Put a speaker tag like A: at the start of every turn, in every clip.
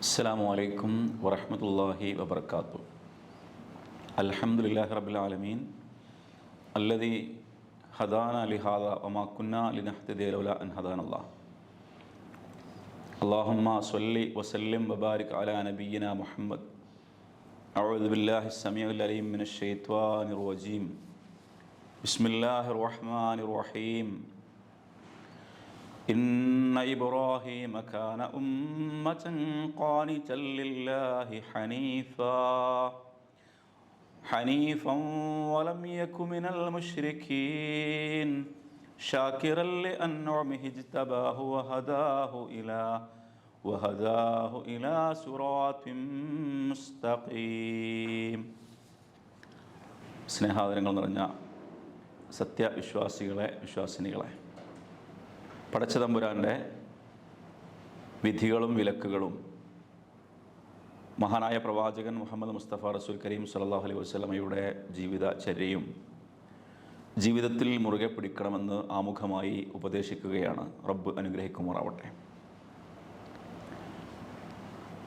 A: അസ്സലാമു അലൈക്കും വറഹ്മത്തുള്ളാഹി വബറകാതുഹു. അൽഹംദുലില്ലാഹി റബ്ബിൽ ആലമീൻ അല്ലദീ ഹദാനാ ലിഹാദാ വമാ കുന്നാ ലിനഹ്തദിയ ലൗലാ അൻ ഹദാനല്ലാഹ്. അല്ലാഹുമ്മ സ്വല്ലി വസല്ലിം വബാരിക് അലാ നബിയ്യിനാ മുഹമ്മദ്. അഊദു ബില്ലാഹിസ് സമീഉൽ അലീം മിനശ് ശൈത്വാനിർ റജീം. ബിസ്മില്ലാഹിർ റഹ്മാനിർ റഹീം. إن إبراهيم كان أمة قانتا لله حنيفا ولم يك من المشركين شاكرا لأنعمه اجتباه وهداه إلى صراط مستقيم. സ്നേഹാദരങ്ങൾ നിറഞ്ഞ സത്യവിശ്വാസികളെ, വിശ്വാസിനികളെ, പടച്ചതമ്പുരാൻ്റെ വിധികളും വിലക്കുകളും മഹാനായ പ്രവാചകൻ മുഹമ്മദ് മുസ്തഫ റസൂൽ കരീം സല്ലല്ലാഹു അലൈഹി വസല്ലമയുടെ ജീവിതചര്യയും ജീവിതത്തിൽ മുറുകെ പിടിക്കണമെന്ന് ആമുഖമായി ഉപദേശിക്കുകയാണ്. റബ്ബ് അനുഗ്രഹിക്കുമാറാവട്ടെ.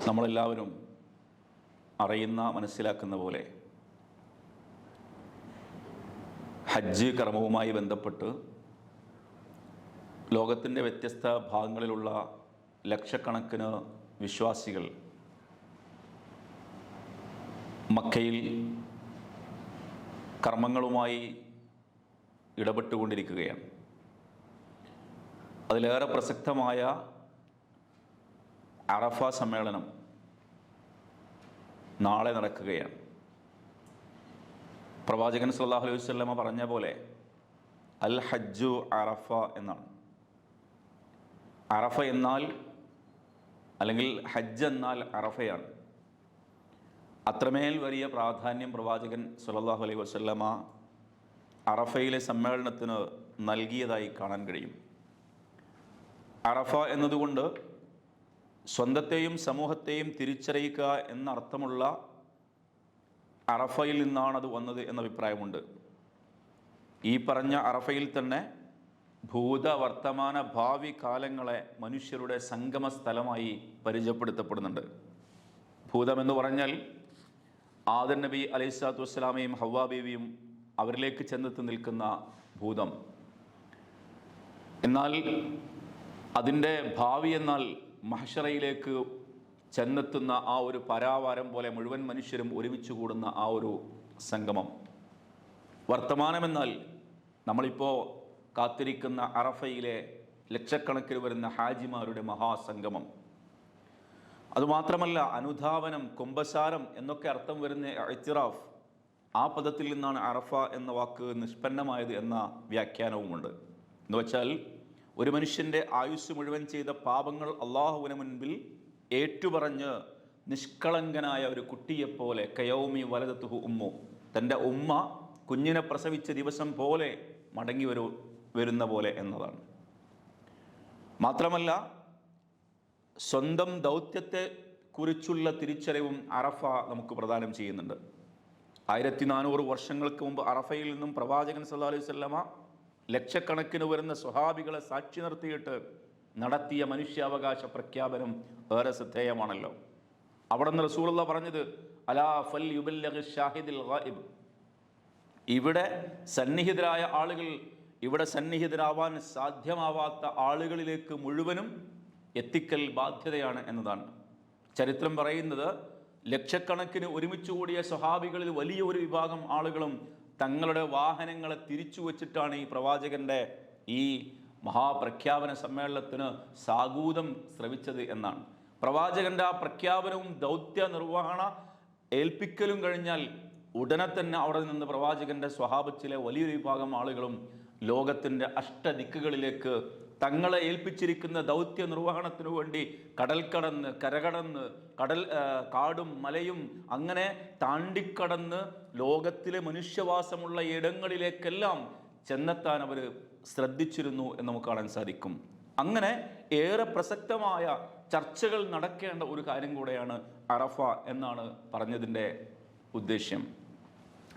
A: നമ്മളെല്ലാവരും അറിയുന്ന, മനസ്സിലാക്കുന്ന പോലെ ഹജ്ജ് കർമ്മവുമായി ബന്ധപ്പെട്ട് ലോകത്തിൻ്റെ വ്യത്യസ്ത ഭാഗങ്ങളിലുള്ള ലക്ഷക്കണക്കിന് വിശ്വാസികൾ മക്കയിൽ കർമ്മങ്ങളുമായി ഇടപെട്ടുകൊണ്ടിരിക്കുകയാണ്. അതിലേറെ പ്രസക്തമായ അറഫ സമ്മേളനം നാളെ നടക്കുകയാണ്. പ്രവാചകൻ സല്ലല്ലാഹു അലൈഹി വസല്ലമ പറഞ്ഞ പോലെ അൽ ഹജ്ജു അറഫ എന്നാണ്. അറഫ എന്നാൽ, അല്ലെങ്കിൽ ഹജ്ജ് എന്നാൽ അറഫയാണ്. അത്രമേൽ വലിയ പ്രാധാന്യം പ്രവാചകൻ സല്ലല്ലാഹു അലൈഹി വസല്ലമ അറഫയിലെ സമ്മേളനത്തിന് നൽകിയതായി കാണാൻ കഴിയും. അറഫ എന്നതുകൊണ്ട് സ്വന്തത്തെയും സമൂഹത്തെയും തിരിച്ചറിയിക്കുക എന്നർത്ഥമുള്ള അറഫയിൽ നിന്നാണ് അത് വന്നത് എന്ന അഭിപ്രായമുണ്ട്. ഈ പറഞ്ഞ അറഫയിൽ തന്നെ ഭൂത, വർത്തമാന, ഭാവി കാലങ്ങളെ മനുഷ്യരുടെ സംഗമ സ്ഥലമായി പരിചയപ്പെടുത്തപ്പെടുന്നുണ്ട്. ഭൂതമെന്ന് പറഞ്ഞാൽ ആദം നബി അലൈഹിസ്സലാത്തു വസ്സലാമയും ഹവ്വാ ബീവിയും അവരിലേക്ക് ചെന്നെത്തി നിൽക്കുന്ന ഭൂതം. എന്നാൽ അതിൻ്റെ ഭാവി എന്നാൽ മഹ്ശറയിലേക്ക് ചെന്നെത്തുന്ന ആ ഒരു പരാവാരം പോലെ മുഴുവൻ മനുഷ്യരും ഒരുമിച്ച് കൂടുന്ന ആ ഒരു സംഗമം. വർത്തമാനമെന്നാൽ നമ്മളിപ്പോൾ കാത്തിരിക്കുന്ന അറഫയിലെ ലക്ഷക്കണക്കിന് വരുന്ന ഹാജിമാരുടെ മഹാസംഗമം. അതുമാത്രമല്ല, അനുധാവനം, കുംഭസാരം എന്നൊക്കെ അർത്ഥം വരുന്ന ഇഅ്തിറാഫ്, ആ പദത്തിൽ നിന്നാണ് അറഫ എന്ന വാക്ക് നിഷ്പന്നമായത് എന്ന വ്യാഖ്യാനവുമുണ്ട്. എന്ന് വെച്ചാൽ ഒരു മനുഷ്യൻ്റെ ആയുസ് മുഴുവൻ ചെയ്ത പാപങ്ങൾ അള്ളാഹുവിന് മുൻപിൽ ഏറ്റുപറഞ്ഞ് നിഷ്കളങ്കനായ ഒരു കുട്ടിയെപ്പോലെ കയൗമി വലദത്തുഹു ഉമ്മു, തൻ്റെ ഉമ്മ കുഞ്ഞിനെ പ്രസവിച്ച ദിവസം പോലെ മടങ്ങി വരുന്ന പോലെ എന്നതാണ്. മാത്രമല്ല, സ്വന്തം ദൗത്യത്തെ കുറിച്ചുള്ള തിരിച്ചറിവും അറഫ നമുക്ക് പ്രദാനം ചെയ്യുന്നുണ്ട്. 1400 വർഷങ്ങൾക്ക് മുമ്പ് അറഫയിൽ നിന്നും പ്രവാചകൻ സല്ലല്ലാഹു അലൈഹി വസല്ലമ ലക്ഷക്കണക്കിന് വരുന്ന സ്വഹാബികളെ സാക്ഷി നിർത്തിയിട്ട് നടത്തിയ മനുഷ്യാവകാശ പ്രഖ്യാപനം ഏറെ ശ്രദ്ധേയമാണല്ലോ. അവിടെ നിന്ന് റസൂലുള്ളാഹി പറഞ്ഞത് അലാ ഫൽ യുബല്ലിഗ് ഷാഹിദുൽ ഗായിബ്, ഇവിടെ സന്നിഹിതരായ ആളുകൾ, ഇവിടെ സന്നിഹിതരാവാൻ സാധ്യമാവാത്ത ആളുകളിലേക്ക് മുഴുവനും എത്തിക്കൽ ബാധ്യതയാണ് എന്നതാണ്. ചരിത്രം പറയുന്നത് ലക്ഷക്കണക്കിന് ഒരുമിച്ച് കൂടിയ സ്വഹാബികളിൽ വലിയൊരു വിഭാഗം ആളുകളും തങ്ങളുടെ വാഹനങ്ങളെ തിരിച്ചു വച്ചിട്ടാണ് ഈ പ്രവാചകൻ്റെ ഈ മഹാപ്രഖ്യാപന സമ്മേളനത്തിന് സാഗൂതം ശ്രവിച്ചത് എന്നാണ്. പ്രവാചകൻ്റെ ആ പ്രഖ്യാപനവും ദൗത്യ നിർവഹണ ഏൽപ്പിക്കലും കഴിഞ്ഞാൽ ഉടനെ തന്നെ അവിടെ നിന്ന് പ്രവാചകൻ്റെ സ്വഹാബത്തിലെ വലിയൊരു വിഭാഗം ആളുകളും ലോകത്തിൻ്റെ അഷ്ടദിക്കുകളിലേക്ക് തങ്ങളെ ഏൽപ്പിച്ചിരിക്കുന്ന ദൗത്യ നിർവഹണത്തിനു വേണ്ടി കടൽ കടന്ന്, കരകടന്ന്, കാടും മലയും അങ്ങനെ താണ്ടിക്കടന്ന് ലോകത്തിലെ മനുഷ്യവാസമുള്ള ഇടങ്ങളിലേക്കെല്ലാം ചെന്നെത്താൻ അവർ ശ്രദ്ധിച്ചിരുന്നു എന്ന് നമുക്ക് കാണാൻ സാധിക്കും. അങ്ങനെ ഏറെ പ്രസക്തമായ ചർച്ചകൾ നടക്കേണ്ട ഒരു കാര്യം കൂടെയാണ് അറഫ എന്നാണ് പറഞ്ഞതിൻ്റെ ഉദ്ദേശ്യം.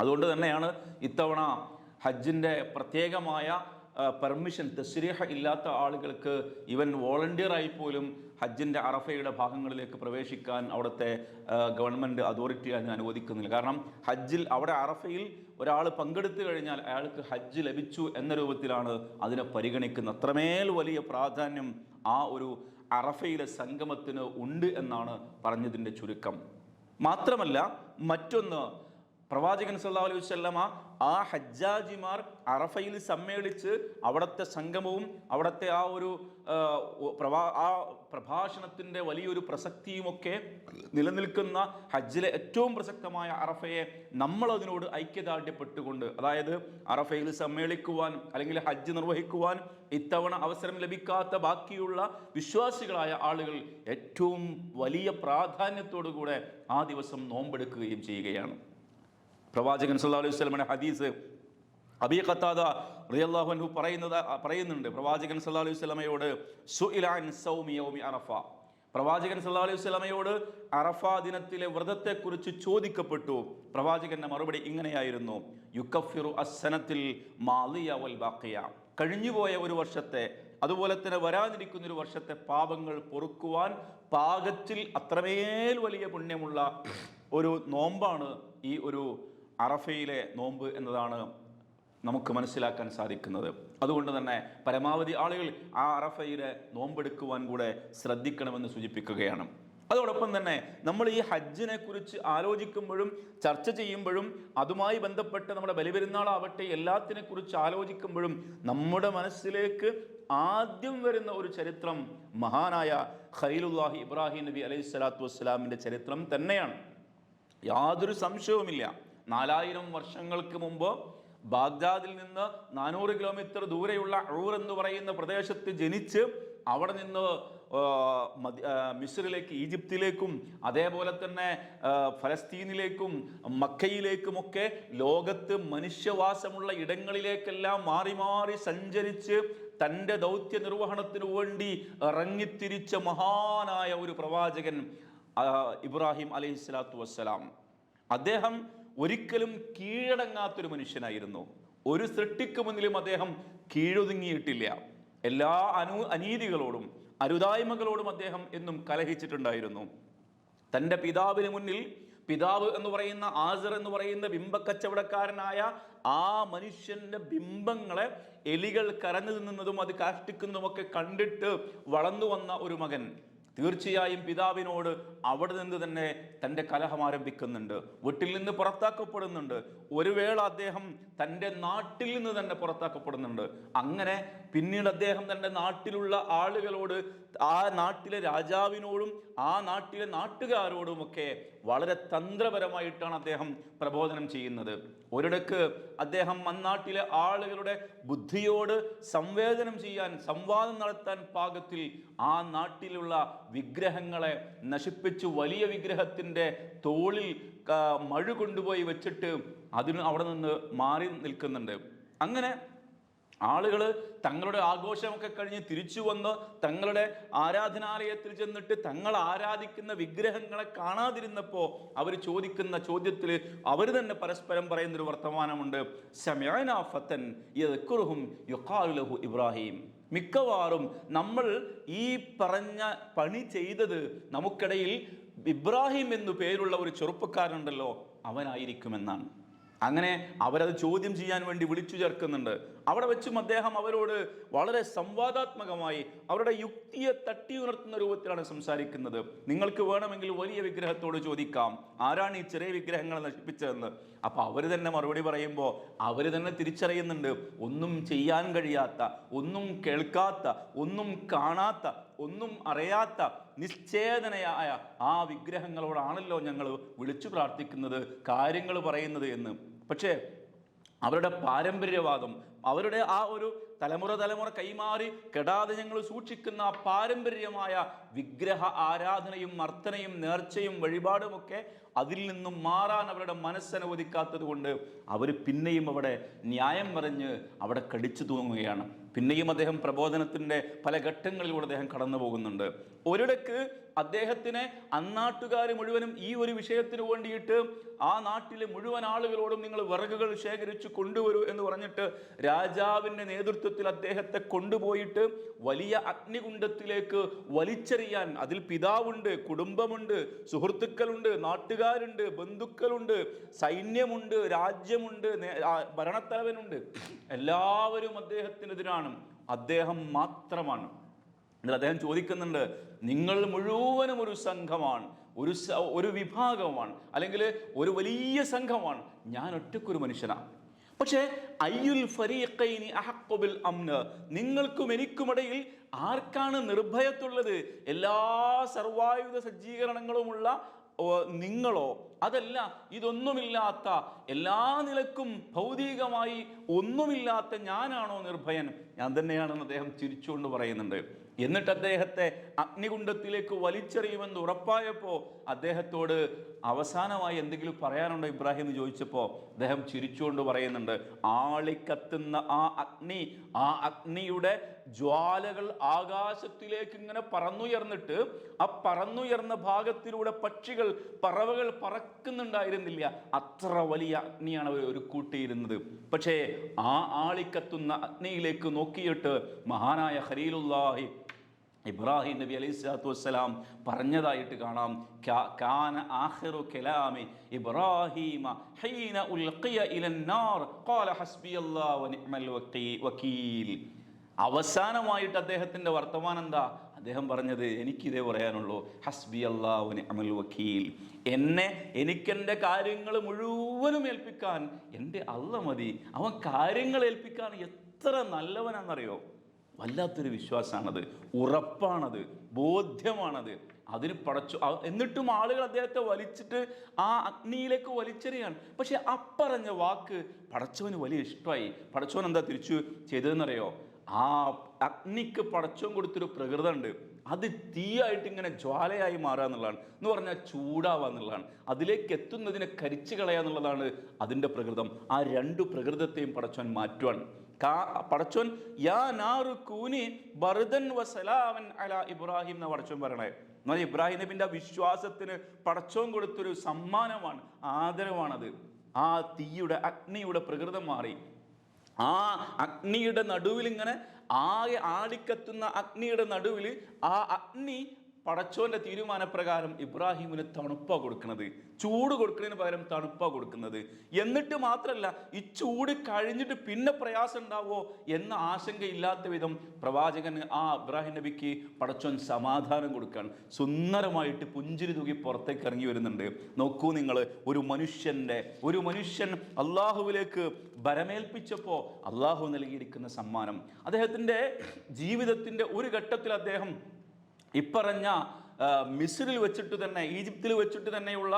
A: അതുകൊണ്ട് തന്നെയാണ് ഇത്തവണ ഹജ്ജിൻ്റെ പ്രത്യേകമായ പെർമിഷൻ, തസ്രീഹ ഇല്ലാത്ത ആളുകൾക്ക് ഈവൻ വോളണ്ടിയറായി പോലും ഹജ്ജിൻ്റെ അറഫയുടെ ഭാഗങ്ങളിലേക്ക് പ്രവേശിക്കാൻ അവിടുത്തെ ഗവൺമെൻറ് അതോറിറ്റി അതിന് അനുവദിക്കുന്നില്ല. കാരണം ഹജ്ജിൽ അവിടെ അറഫയിൽ ഒരാൾ പങ്കെടുത്തു കഴിഞ്ഞാൽ അയാൾക്ക് ഹജ്ജ് ലഭിച്ചു എന്ന രൂപത്തിലാണ് അതിനെ പരിഗണിക്കുന്നത്. അത്രമേൽ വലിയ പ്രാധാന്യം ആ ഒരു അറഫയിലെ സംഗമത്തിന് ഉണ്ട് എന്നാണ് പറഞ്ഞതിൻ്റെ ചുരുക്കം. മാത്രമല്ല മറ്റൊന്ന്, പ്രവാചകൻ സല്ലല്ലാഹു അലൈഹി വസല്ലമ ആ ഹജ്ജാജിമാർ അറഫയിൽ സമ്മേളിച്ച് അവിടുത്തെ സംഗമവും അവിടുത്തെ ആ ഒരു പ്രഭാഷണത്തിൻ്റെ വലിയൊരു പ്രസക്തിയുമൊക്കെ നിലനിൽക്കുന്ന ഹജ്ജിലെ ഏറ്റവും പ്രസക്തമായ അറഫയെ നമ്മളതിനോട് ഐക്യദാർഢ്യപ്പെട്ടുകൊണ്ട്, അതായത് അറഫയിൽ സമ്മേളിക്കുവാൻ അല്ലെങ്കിൽ ഹജ്ജ് നിർവഹിക്കുവാൻ ഇത്തവണ അവസരം ലഭിക്കാത്ത ബാക്കിയുള്ള വിശ്വാസികളായ ആളുകൾ ഏറ്റവും വലിയ പ്രാധാന്യത്തോടു കൂടെ ആ ദിവസം നോമ്പെടുക്കുകയും ചെയ്യുകയാണ്. പ്രവാചകൻ സല്ലല്ലാഹു അലൈഹി വസല്ലമയുടെ ഹദീസ് അബീ ഖത്താദ റളിയല്ലാഹു അൻഹു പറയുന്നുണ്ട്, പ്രവാചകൻ സല്ലല്ലാഹു അലൈഹി വസല്ലമയോട് സുഇല അൻ സൗമി യൗമി അറഫ, പ്രവാചകൻ സല്ലല്ലാഹു അലൈഹി വസല്ലമയോട് അറഫ ദിനത്തിലെ വ്രതത്തെക്കുറിച്ച് ചോദിക്കപ്പെട്ടു. പ്രവാചകന്റെ മറുപടി ഇങ്ങനെയായിരുന്നു, യുകഫിറു അസ്സനത്തിൽ മാളിയ വൽ ബാഖിയ, കഴിഞ്ഞുപോയ ഒരു വർഷത്തെ അതുപോലെ തന്നെ വരാനിരിക്കുന്ന ഒരു വർഷത്തെ പാപങ്ങൾ പൊറുക്കുവാൻ പാകത്തിൽ അത്രമേൽ വലിയ പുണ്യമുള്ള ഒരു നോമ്പാണ് ഈ ഒരു അറഫയിലെ നോമ്പ് എന്നതാണ് നമുക്ക് മനസ്സിലാക്കാൻ സാധിക്കുന്നത്. അതുകൊണ്ട് തന്നെ പരമാവധി ആളുകൾ ആ അറഫയിലെ നോമ്പെടുക്കുവാൻ കൂടെ ശ്രദ്ധിക്കണമെന്ന് സൂചിപ്പിക്കുകയാണ്. അതോടൊപ്പം തന്നെ നമ്മൾ ഈ ഹജ്ജിനെ കുറിച്ച് ആലോചിക്കുമ്പോഴും ചർച്ച ചെയ്യുമ്പോഴും അതുമായി ബന്ധപ്പെട്ട് നമ്മുടെ ബലിപെരുന്നാളാവട്ടെ എല്ലാത്തിനെ കുറിച്ച് ആലോചിക്കുമ്പോഴും നമ്മുടെ മനസ്സിലേക്ക് ആദ്യം വരുന്ന ഒരു ചരിത്രം മഹാനായ ഖലീലുല്ലാഹി ഇബ്രാഹിം നബി അലൈഹി സ്വലാത്തു വസ്സലാമിൻ്റെ ചരിത്രം തന്നെയാണ്. യാതൊരു സംശയവുമില്ല. 4000 വർഷങ്ങൾക്ക് മുമ്പ് ബാഗ്ദാദിൽ നിന്ന് 400 കിലോമീറ്റർ ദൂരെയുള്ള ഊർ എന്ന് പറയുന്ന പ്രദേശത്ത് ജനിച്ച് അവിടെ നിന്ന് മിസ്രിലേക്ക്, ഈജിപ്തിലേക്കും അതേപോലെ തന്നെ ഫലസ്തീനിലേക്കും മക്കയിലേക്കുമൊക്കെ ലോകത്ത് മനുഷ്യവാസമുള്ള ഇടങ്ങളിലേക്കെല്ലാം മാറി മാറി സഞ്ചരിച്ച് തൻ്റെ ദൗത്യ നിർവഹണത്തിനു വേണ്ടി ഇറങ്ങിത്തിരിച്ച മഹാനായ ഒരു പ്രവാചകൻ ഇബ്രാഹിം അലൈഹിസ്സലാത്തു വസ്സലാം. അദ്ദേഹം ഒരിക്കലും കീഴടങ്ങാത്തൊരു മനുഷ്യനായിരുന്നു. ഒരു സൃഷ്ടിക്ക് മുന്നിലും അദ്ദേഹം കീഴൊതുങ്ങിയിട്ടില്ല. എല്ലാ അനീതികളോടും അരുതായ്മകളോടും അദ്ദേഹം എന്നും കലഹിച്ചിട്ടുണ്ടായിരുന്നു. തൻ്റെ പിതാവിന് മുന്നിൽ, പിതാവ് എന്ന് പറയുന്ന ആസർ എന്ന് പറയുന്ന ബിംബക്കച്ചവടക്കാരനായ ആ മനുഷ്യന്റെ ബിംബങ്ങളെ എലികൾ കരഞ്ഞു നിന്നതും അത് കാഷ്ടിക്കുന്നതുമൊക്കെ കണ്ടിട്ട് വളർന്നു വന്ന ഒരു മകൻ തീർച്ചയായും പിതാവിനോട് അവിടെ നിന്ന് തന്നെ തൻ്റെ കലഹം ആരംഭിക്കുന്നുണ്ട്. വീട്ടിൽ നിന്ന് പുറത്താക്കപ്പെടുന്നുണ്ട്. ഒരു വേള അദ്ദേഹം തൻ്റെ നാട്ടിൽ നിന്ന് തന്നെ പുറത്താക്കപ്പെടുന്നുണ്ട്. അങ്ങനെ പിന്നീട് അദ്ദേഹം തൻ്റെ നാട്ടിലുള്ള ആളുകളോട്, ആ നാട്ടിലെ രാജാവിനോടും ആ നാട്ടിലെ നാട്ടുകാരോടുമൊക്കെ വളരെ തന്ത്രപരമായിട്ടാണ് അദ്ദേഹം പ്രബോധനം ചെയ്യുന്നത്. ഒരിടക്ക് അദ്ദേഹം അന്നാട്ടിലെ ആളുകളുടെ ബുദ്ധിയോട് സംവേദനം ചെയ്യാൻ, സംവാദം നടത്താൻ പാകത്തിൽ ആ നാട്ടിലുള്ള വിഗ്രഹങ്ങളെ നശിപ്പിച്ചു വലിയ വിഗ്രഹത്തിൻ്റെ തോളിൽ മഴ കൊണ്ടുപോയി വെച്ചിട്ട് അവിടെ നിന്ന് മാറി നിൽക്കുന്നുണ്ട്. അങ്ങനെ ആളുകൾ തങ്ങളുടെ ആഘോഷമൊക്കെ കഴിഞ്ഞ് തിരിച്ചു വന്ന് തങ്ങളുടെ ആരാധനാലയത്തിൽ ചെന്നിട്ട് തങ്ങൾ ആരാധിക്കുന്ന വിഗ്രഹങ്ങളെ കാണാതിരുന്നപ്പോൾ അവർ ചോദിക്കുന്ന ചോദ്യത്തിൽ അവർ തന്നെ പരസ്പരം പറയുന്നൊരു വർത്തമാനമുണ്ട്, സമഅനാ ഫതൻ യദ്കുറുഹും യുഖാലു ലഹു ഇബ്രാഹിം. മിക്കവാറും നമ്മൾ ഈ പറഞ്ഞ പണി ചെയ്തത് നമുക്കിടയിൽ ഇബ്രാഹിം എന്നു പേരുള്ള ഒരു ചെറുപ്പക്കാരനുണ്ടല്ലോ അവനായിരിക്കുമെന്നാണ്. അങ്ങനെ അവരത് ചോദ്യം ചെയ്യാൻ വേണ്ടി വിളിച്ചു ചേർക്കുന്നുണ്ട്. അവിടെ വെച്ചും അദ്ദേഹം അവരോട് വളരെ സംവാദാത്മകമായി അവരുടെ യുക്തിയെ തട്ടി ഉണർത്തുന്ന രൂപത്തിലാണ് സംസാരിക്കുന്നത്. നിങ്ങൾക്ക് വേണമെങ്കിൽ വലിയ വിഗ്രഹത്തോട് ചോദിക്കാം, ആരാണ് ഈ ചെറിയ വിഗ്രഹങ്ങളെ നശിപ്പിച്ചതെന്ന്. അപ്പോൾ അവർ തന്നെ മറുപടി പറയുമ്പോൾ അവർ തന്നെ തിരിച്ചറിയുന്നുണ്ട്, ഒന്നും ചെയ്യാൻ കഴിയാത്ത, ഒന്നും കേൾക്കാത്ത, ഒന്നും കാണാത്ത, ഒന്നും അറിയാത്ത നിശ്ചേതനയായ ആ വിഗ്രഹങ്ങളോടാണല്ലോ ഞങ്ങൾ വിളിച്ചു പ്രാർത്ഥിക്കുന്നത്, കാര്യങ്ങൾ പറയുന്നത് എന്ന്. പക്ഷേ അവരുടെ പാരമ്പര്യവാദം, അവരുടെ ആ ഒരു തലമുറ കൈമാറി കെടാതെ ഞങ്ങൾ സൂക്ഷിക്കുന്ന ആ പാരമ്പര്യമായ വിഗ്രഹ ആരാധനയും അർത്ഥനയും നേർച്ചയും വഴിപാടുമൊക്കെ അതിൽ നിന്നും മാറാൻ അവരുടെ മനസ്സനുവദിക്കാത്തത് കൊണ്ട് അവർ പിന്നെയും അവിടെ ന്യായം പറഞ്ഞ് അവിടെ കടിച്ചു തൂങ്ങുകയാണ്. പിന്നെയും അദ്ദേഹം പ്രബോധനത്തിൻ്റെ പല ഘട്ടങ്ങളിലൂടെ അദ്ദേഹം കടന്നു പോകുന്നുണ്ട്. ഒരിടക്ക് അദ്ദേഹത്തിനെ അന്നാട്ടുകാർ മുഴുവനും ഈ ഒരു വിഷയത്തിന് വേണ്ടിയിട്ട് ആ നാട്ടിലെ മുഴുവൻ ആളുകളോടും നിങ്ങൾ വിറകുകൾ ശേഖരിച്ചു കൊണ്ടുവരൂ എന്ന് പറഞ്ഞിട്ട് രാജാവിൻ്റെ നേതൃത്വത്തിൽ അദ്ദേഹത്തെ കൊണ്ടുപോയിട്ട് വലിയ അഗ്നികുണ്ഡത്തിലേക്ക് വലിച്ചെറിയാൻ, അതിൽ പിതാവുണ്ട്, കുടുംബമുണ്ട്, സുഹൃത്തുക്കളുണ്ട്, നാട്ടുകാരുണ്ട്, ബന്ധുക്കളുണ്ട്, സൈന്യമുണ്ട്, രാജ്യമുണ്ട്, ഭരണത്തലവനുണ്ട്, എല്ലാവരും അദ്ദേഹത്തിനെതിരാണ്. അദ്ദേഹം മാത്രമാണ്. എന്നിട്ട് അദ്ദേഹം ചോദിക്കുന്നുണ്ട്, നിങ്ങൾ മുഴുവനും ഒരു സംഘമാണ്, ഒരു വിഭാഗമാണ്, അല്ലെങ്കിൽ ഒരു വലിയ സംഘമാണ്, ഞാൻ ഒറ്റക്കൊരു മനുഷ്യനാണ്. പക്ഷേ അയ്യുൽ ഫരീഖൈനി അഹഖു ബിൽ അംന്, നിങ്ങൾക്കും എനിക്കുമിടയിൽ ആർക്കാണ് നിർഭയത്തുള്ളത്? എല്ലാ സർവായുധ സജ്ജീകരണങ്ങളുമുള്ള നിങ്ങളോ, അതല്ല ഇതൊന്നുമില്ലാത്ത, എല്ലാ നിലക്കും ഭൗതികമായി ഒന്നുമില്ലാത്ത ഞാനാണോ നിർഭയൻ? ഞാൻ തന്നെയാണെന്ന് അദ്ദേഹം ചിരിച്ചുകൊണ്ട് പറയുന്നുണ്ട്. എന്നിട്ട് അദ്ദേഹത്തെ അഗ്നികുണ്ഡത്തിലേക്ക് വലിച്ചെറിയുമെന്ന് ഉറപ്പായപ്പോൾ അദ്ദേഹത്തോട് അവസാനമായി എന്തെങ്കിലും പറയാനുണ്ടോ ഇബ്രാഹിം എന്ന് ചോദിച്ചപ്പോൾ അദ്ദേഹം ചിരിച്ചുകൊണ്ട് പറയുന്നുണ്ട്, ആളിക്കത്തുന്ന ആ അഗ്നിയുടെ ജ്വാലകൾ ആകാശത്തിലേക്ക് ഇങ്ങനെ പറന്നുയർന്നിട്ട് ആ പറന്നുയർന്ന ഭാഗത്തിലൂടെ പക്ഷികൾ, പറവകൾ പറക്കുന്നുണ്ടായിരുന്നില്ല. അത്ര വലിയ അഗ്നിയാണ് അവർ ഒരു കൂട്ടിയിരുന്നത്. പക്ഷേ ആ ആളിക്കത്തുന്ന അഗ്നിയിലേക്ക് നോക്കിയിട്ട് മഹാനായ ഖലീലുല്ലാഹി ഇബ്രാഹിം നബി അലൈഹി സ്വലാത്തു വസ്സലാം പറഞ്ഞതായിട്ട് കാണാം, കാന ആഖിറു കലാമി ഇബ്രാഹിമ ഹീന ഉൽഖിയ ഇലന്നാർ ഖാല ഹസ്ബിയല്ലാഹു വനിഅമൽ വകീൽ. അവസാനമായിട്ട് അദ്ദേഹത്തിൻ്റെ വർത്തമാനം എന്താ? അദ്ദേഹം പറഞ്ഞത്, എനിക്കിതേ പറയാനുള്ളൂ, ഹസ്ബി അല്ലാഹു വനിഅമൽ വകീൽ. എനിക്കെൻ്റെ കാര്യങ്ങൾ മുഴുവനും ഏൽപ്പിക്കാൻ എൻ്റെ അല്ലാഹ് മതി. അവൻ കാര്യങ്ങൾ ഏൽപ്പിക്കാൻ എത്ര നല്ലവനാണെന്നറിയോ? വല്ലാത്തൊരു വിശ്വാസമാണത്, ഉറപ്പാണത്, ബോധ്യമാണത്. അതിന് എന്നിട്ടും ആളുകൾ അദ്ദേഹത്തെ വലിച്ചിട്ട് ആ അഗ്നിയിലേക്ക് വലിച്ചെറിയാണ്. പക്ഷെ അപ്പറഞ്ഞ വാക്ക് പടച്ചവന് വലിയ ഇഷ്ടമായി. പടച്ചവൻ എന്താ തിരിച്ചു ചെയ്തതെന്നറിയോ? ആ അഗ്നിക്ക് പടച്ചവൻ കൊടുത്തൊരു പ്രകൃതം ഉണ്ട്. അത് തീയായിട്ട് ഇങ്ങനെ ജ്വാലയായി മാറുക എന്നുള്ളതാണ്. എന്ന് പറഞ്ഞാൽ ചൂടാവുക എന്നുള്ളതാണ്. അതിലേക്ക് എത്തുന്നതിനെ കരിച്ചു കളയുക എന്നുള്ളതാണ് അതിൻ്റെ പ്രകൃതം. ആ രണ്ട് പ്രകൃതത്തെയും പടച്ചവൻ മാറ്റുവാണ്. പടച്ചോൻ യാ നാറു കൂനി ബർദൻ വസലാമൻ അലാ ഇബ്രാഹിം എന്ന പടച്ചോൻ പറയണേ. എന്നാൽ ഇബ്രാഹിം നബിൻ്റെ വിശ്വാസത്തിന് പടച്ചോൻ കൊടുത്തൊരു സമ്മാനമാണ്, ആദരവാണത്. ആ തീയുടെ അഗ്നിയുടെ പ്രകൃതം മാറി. ആ അഗ്നിയുടെ നടുവിൽ ഇങ്ങനെ ആകെ ആടിക്കത്തുന്ന അഗ്നിയുടെ നടുവിൽ ആ അഗ്നി പടച്ചോന്റെ തീരുമാനപ്രകാരം ഇബ്രാഹിമിന് തണുപ്പാണ് കൊടുക്കുന്നത്. ചൂട് കൊടുക്കുന്നതിന് പകരം തണുപ്പാണ് കൊടുക്കുന്നത്. എന്നിട്ട് മാത്രമല്ല, ഈ ചൂട് കഴിഞ്ഞിട്ട് പിന്നെ പ്രയാസം ഉണ്ടാവുമോ എന്ന ആശങ്കയില്ലാത്ത വിധം പ്രവാചകന് ആ ഇബ്രാഹിം നബിക്ക് പടച്ചോൻ സമാധാനം കൊടുക്കാൻ സുന്ദരമായിട്ട് പുഞ്ചിരി തൂകി പുറത്തേക്ക് ഇറങ്ങി വരുന്നുണ്ട്. നോക്കൂ നിങ്ങൾ, ഒരു മനുഷ്യൻ അള്ളാഹുവിലേക്ക് ബരമേൽപ്പിച്ചപ്പോൾ അള്ളാഹു നൽകിയിരിക്കുന്ന സമ്മാനം. അദ്ദേഹത്തിൻ്റെ ജീവിതത്തിൻ്റെ ഒരു ഘട്ടത്തിൽ അദ്ദേഹം ഇപ്പറഞ്ഞ മിസ്രിൽ വെച്ചിട്ട് തന്നെ, ഈജിപ്തിൽ വെച്ചിട്ട് തന്നെയുള്ള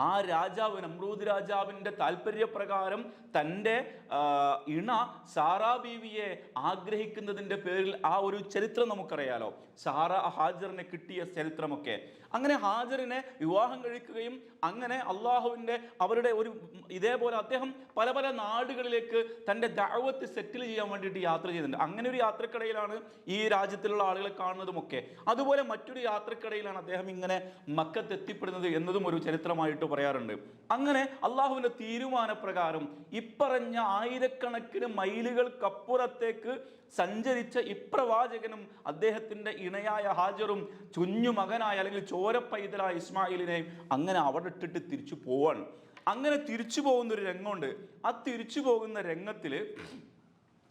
A: ആ രാജാവ്, നമ്രൂദ് രാജാവിൻ്റെ താല്പര്യപ്രകാരം തൻ്റെ ഇണ സാറാ ബീവിയെ ആഗ്രഹിക്കുന്നതിൻ്റെ പേരിൽ ആ ഒരു ചരിത്രം നമുക്കറിയാലോ. സാറ ഹാജറിനെ കിട്ടിയ ചരിത്രമൊക്കെ. അങ്ങനെ ഹാജറിനെ വിവാഹം കഴിക്കുകയും അങ്ങനെ അള്ളാഹുവിൻ്റെ അവരുടെ ഒരു ഇതേപോലെ അദ്ദേഹം പല പല നാടുകളിലേക്ക് തൻ്റെ ദഅവത്ത് സെറ്റിൽ ചെയ്യാൻ വേണ്ടിയിട്ട് യാത്ര ചെയ്യുന്നുണ്ട്. അങ്ങനെ ഒരു യാത്രക്കിടയിലാണ് ഈ രാജ്യത്തിലുള്ള ആളുകളെ കാണുന്നതുമൊക്കെ. അതുപോലെ മറ്റൊരു യാത്രക്കിടയിലാണ് അദ്ദേഹം ഇങ്ങനെ മക്കത്ത് എത്തിപ്പെടുന്നത് എന്നതും ഒരു ചരിത്രമായിട്ട് പറയാറുണ്ട്. അങ്ങനെ അള്ളാഹുവിൻ്റെ തീരുമാനപ്രകാരം ഇപ്പറഞ്ഞ ആയിരക്കണക്കിന് മൈലുകൾക്കപ്പുറത്തേക്ക് സഞ്ചരിച്ച ഇപ്രവാചകനും അദ്ദേഹത്തിൻ്റെ ഇണയായ ഹാജറും കുഞ്ഞു മകനായ അല്ലെങ്കിൽ ചോരപ്പൈതലായ ഇസ്മായിലിനെയും അങ്ങനെ അവിടെ ഇട്ടിട്ട് തിരിച്ചു പോവാണ്. അങ്ങനെ തിരിച്ചു പോകുന്നൊരു രംഗമുണ്ട്. ആ തിരിച്ചു പോകുന്ന രംഗത്തിൽ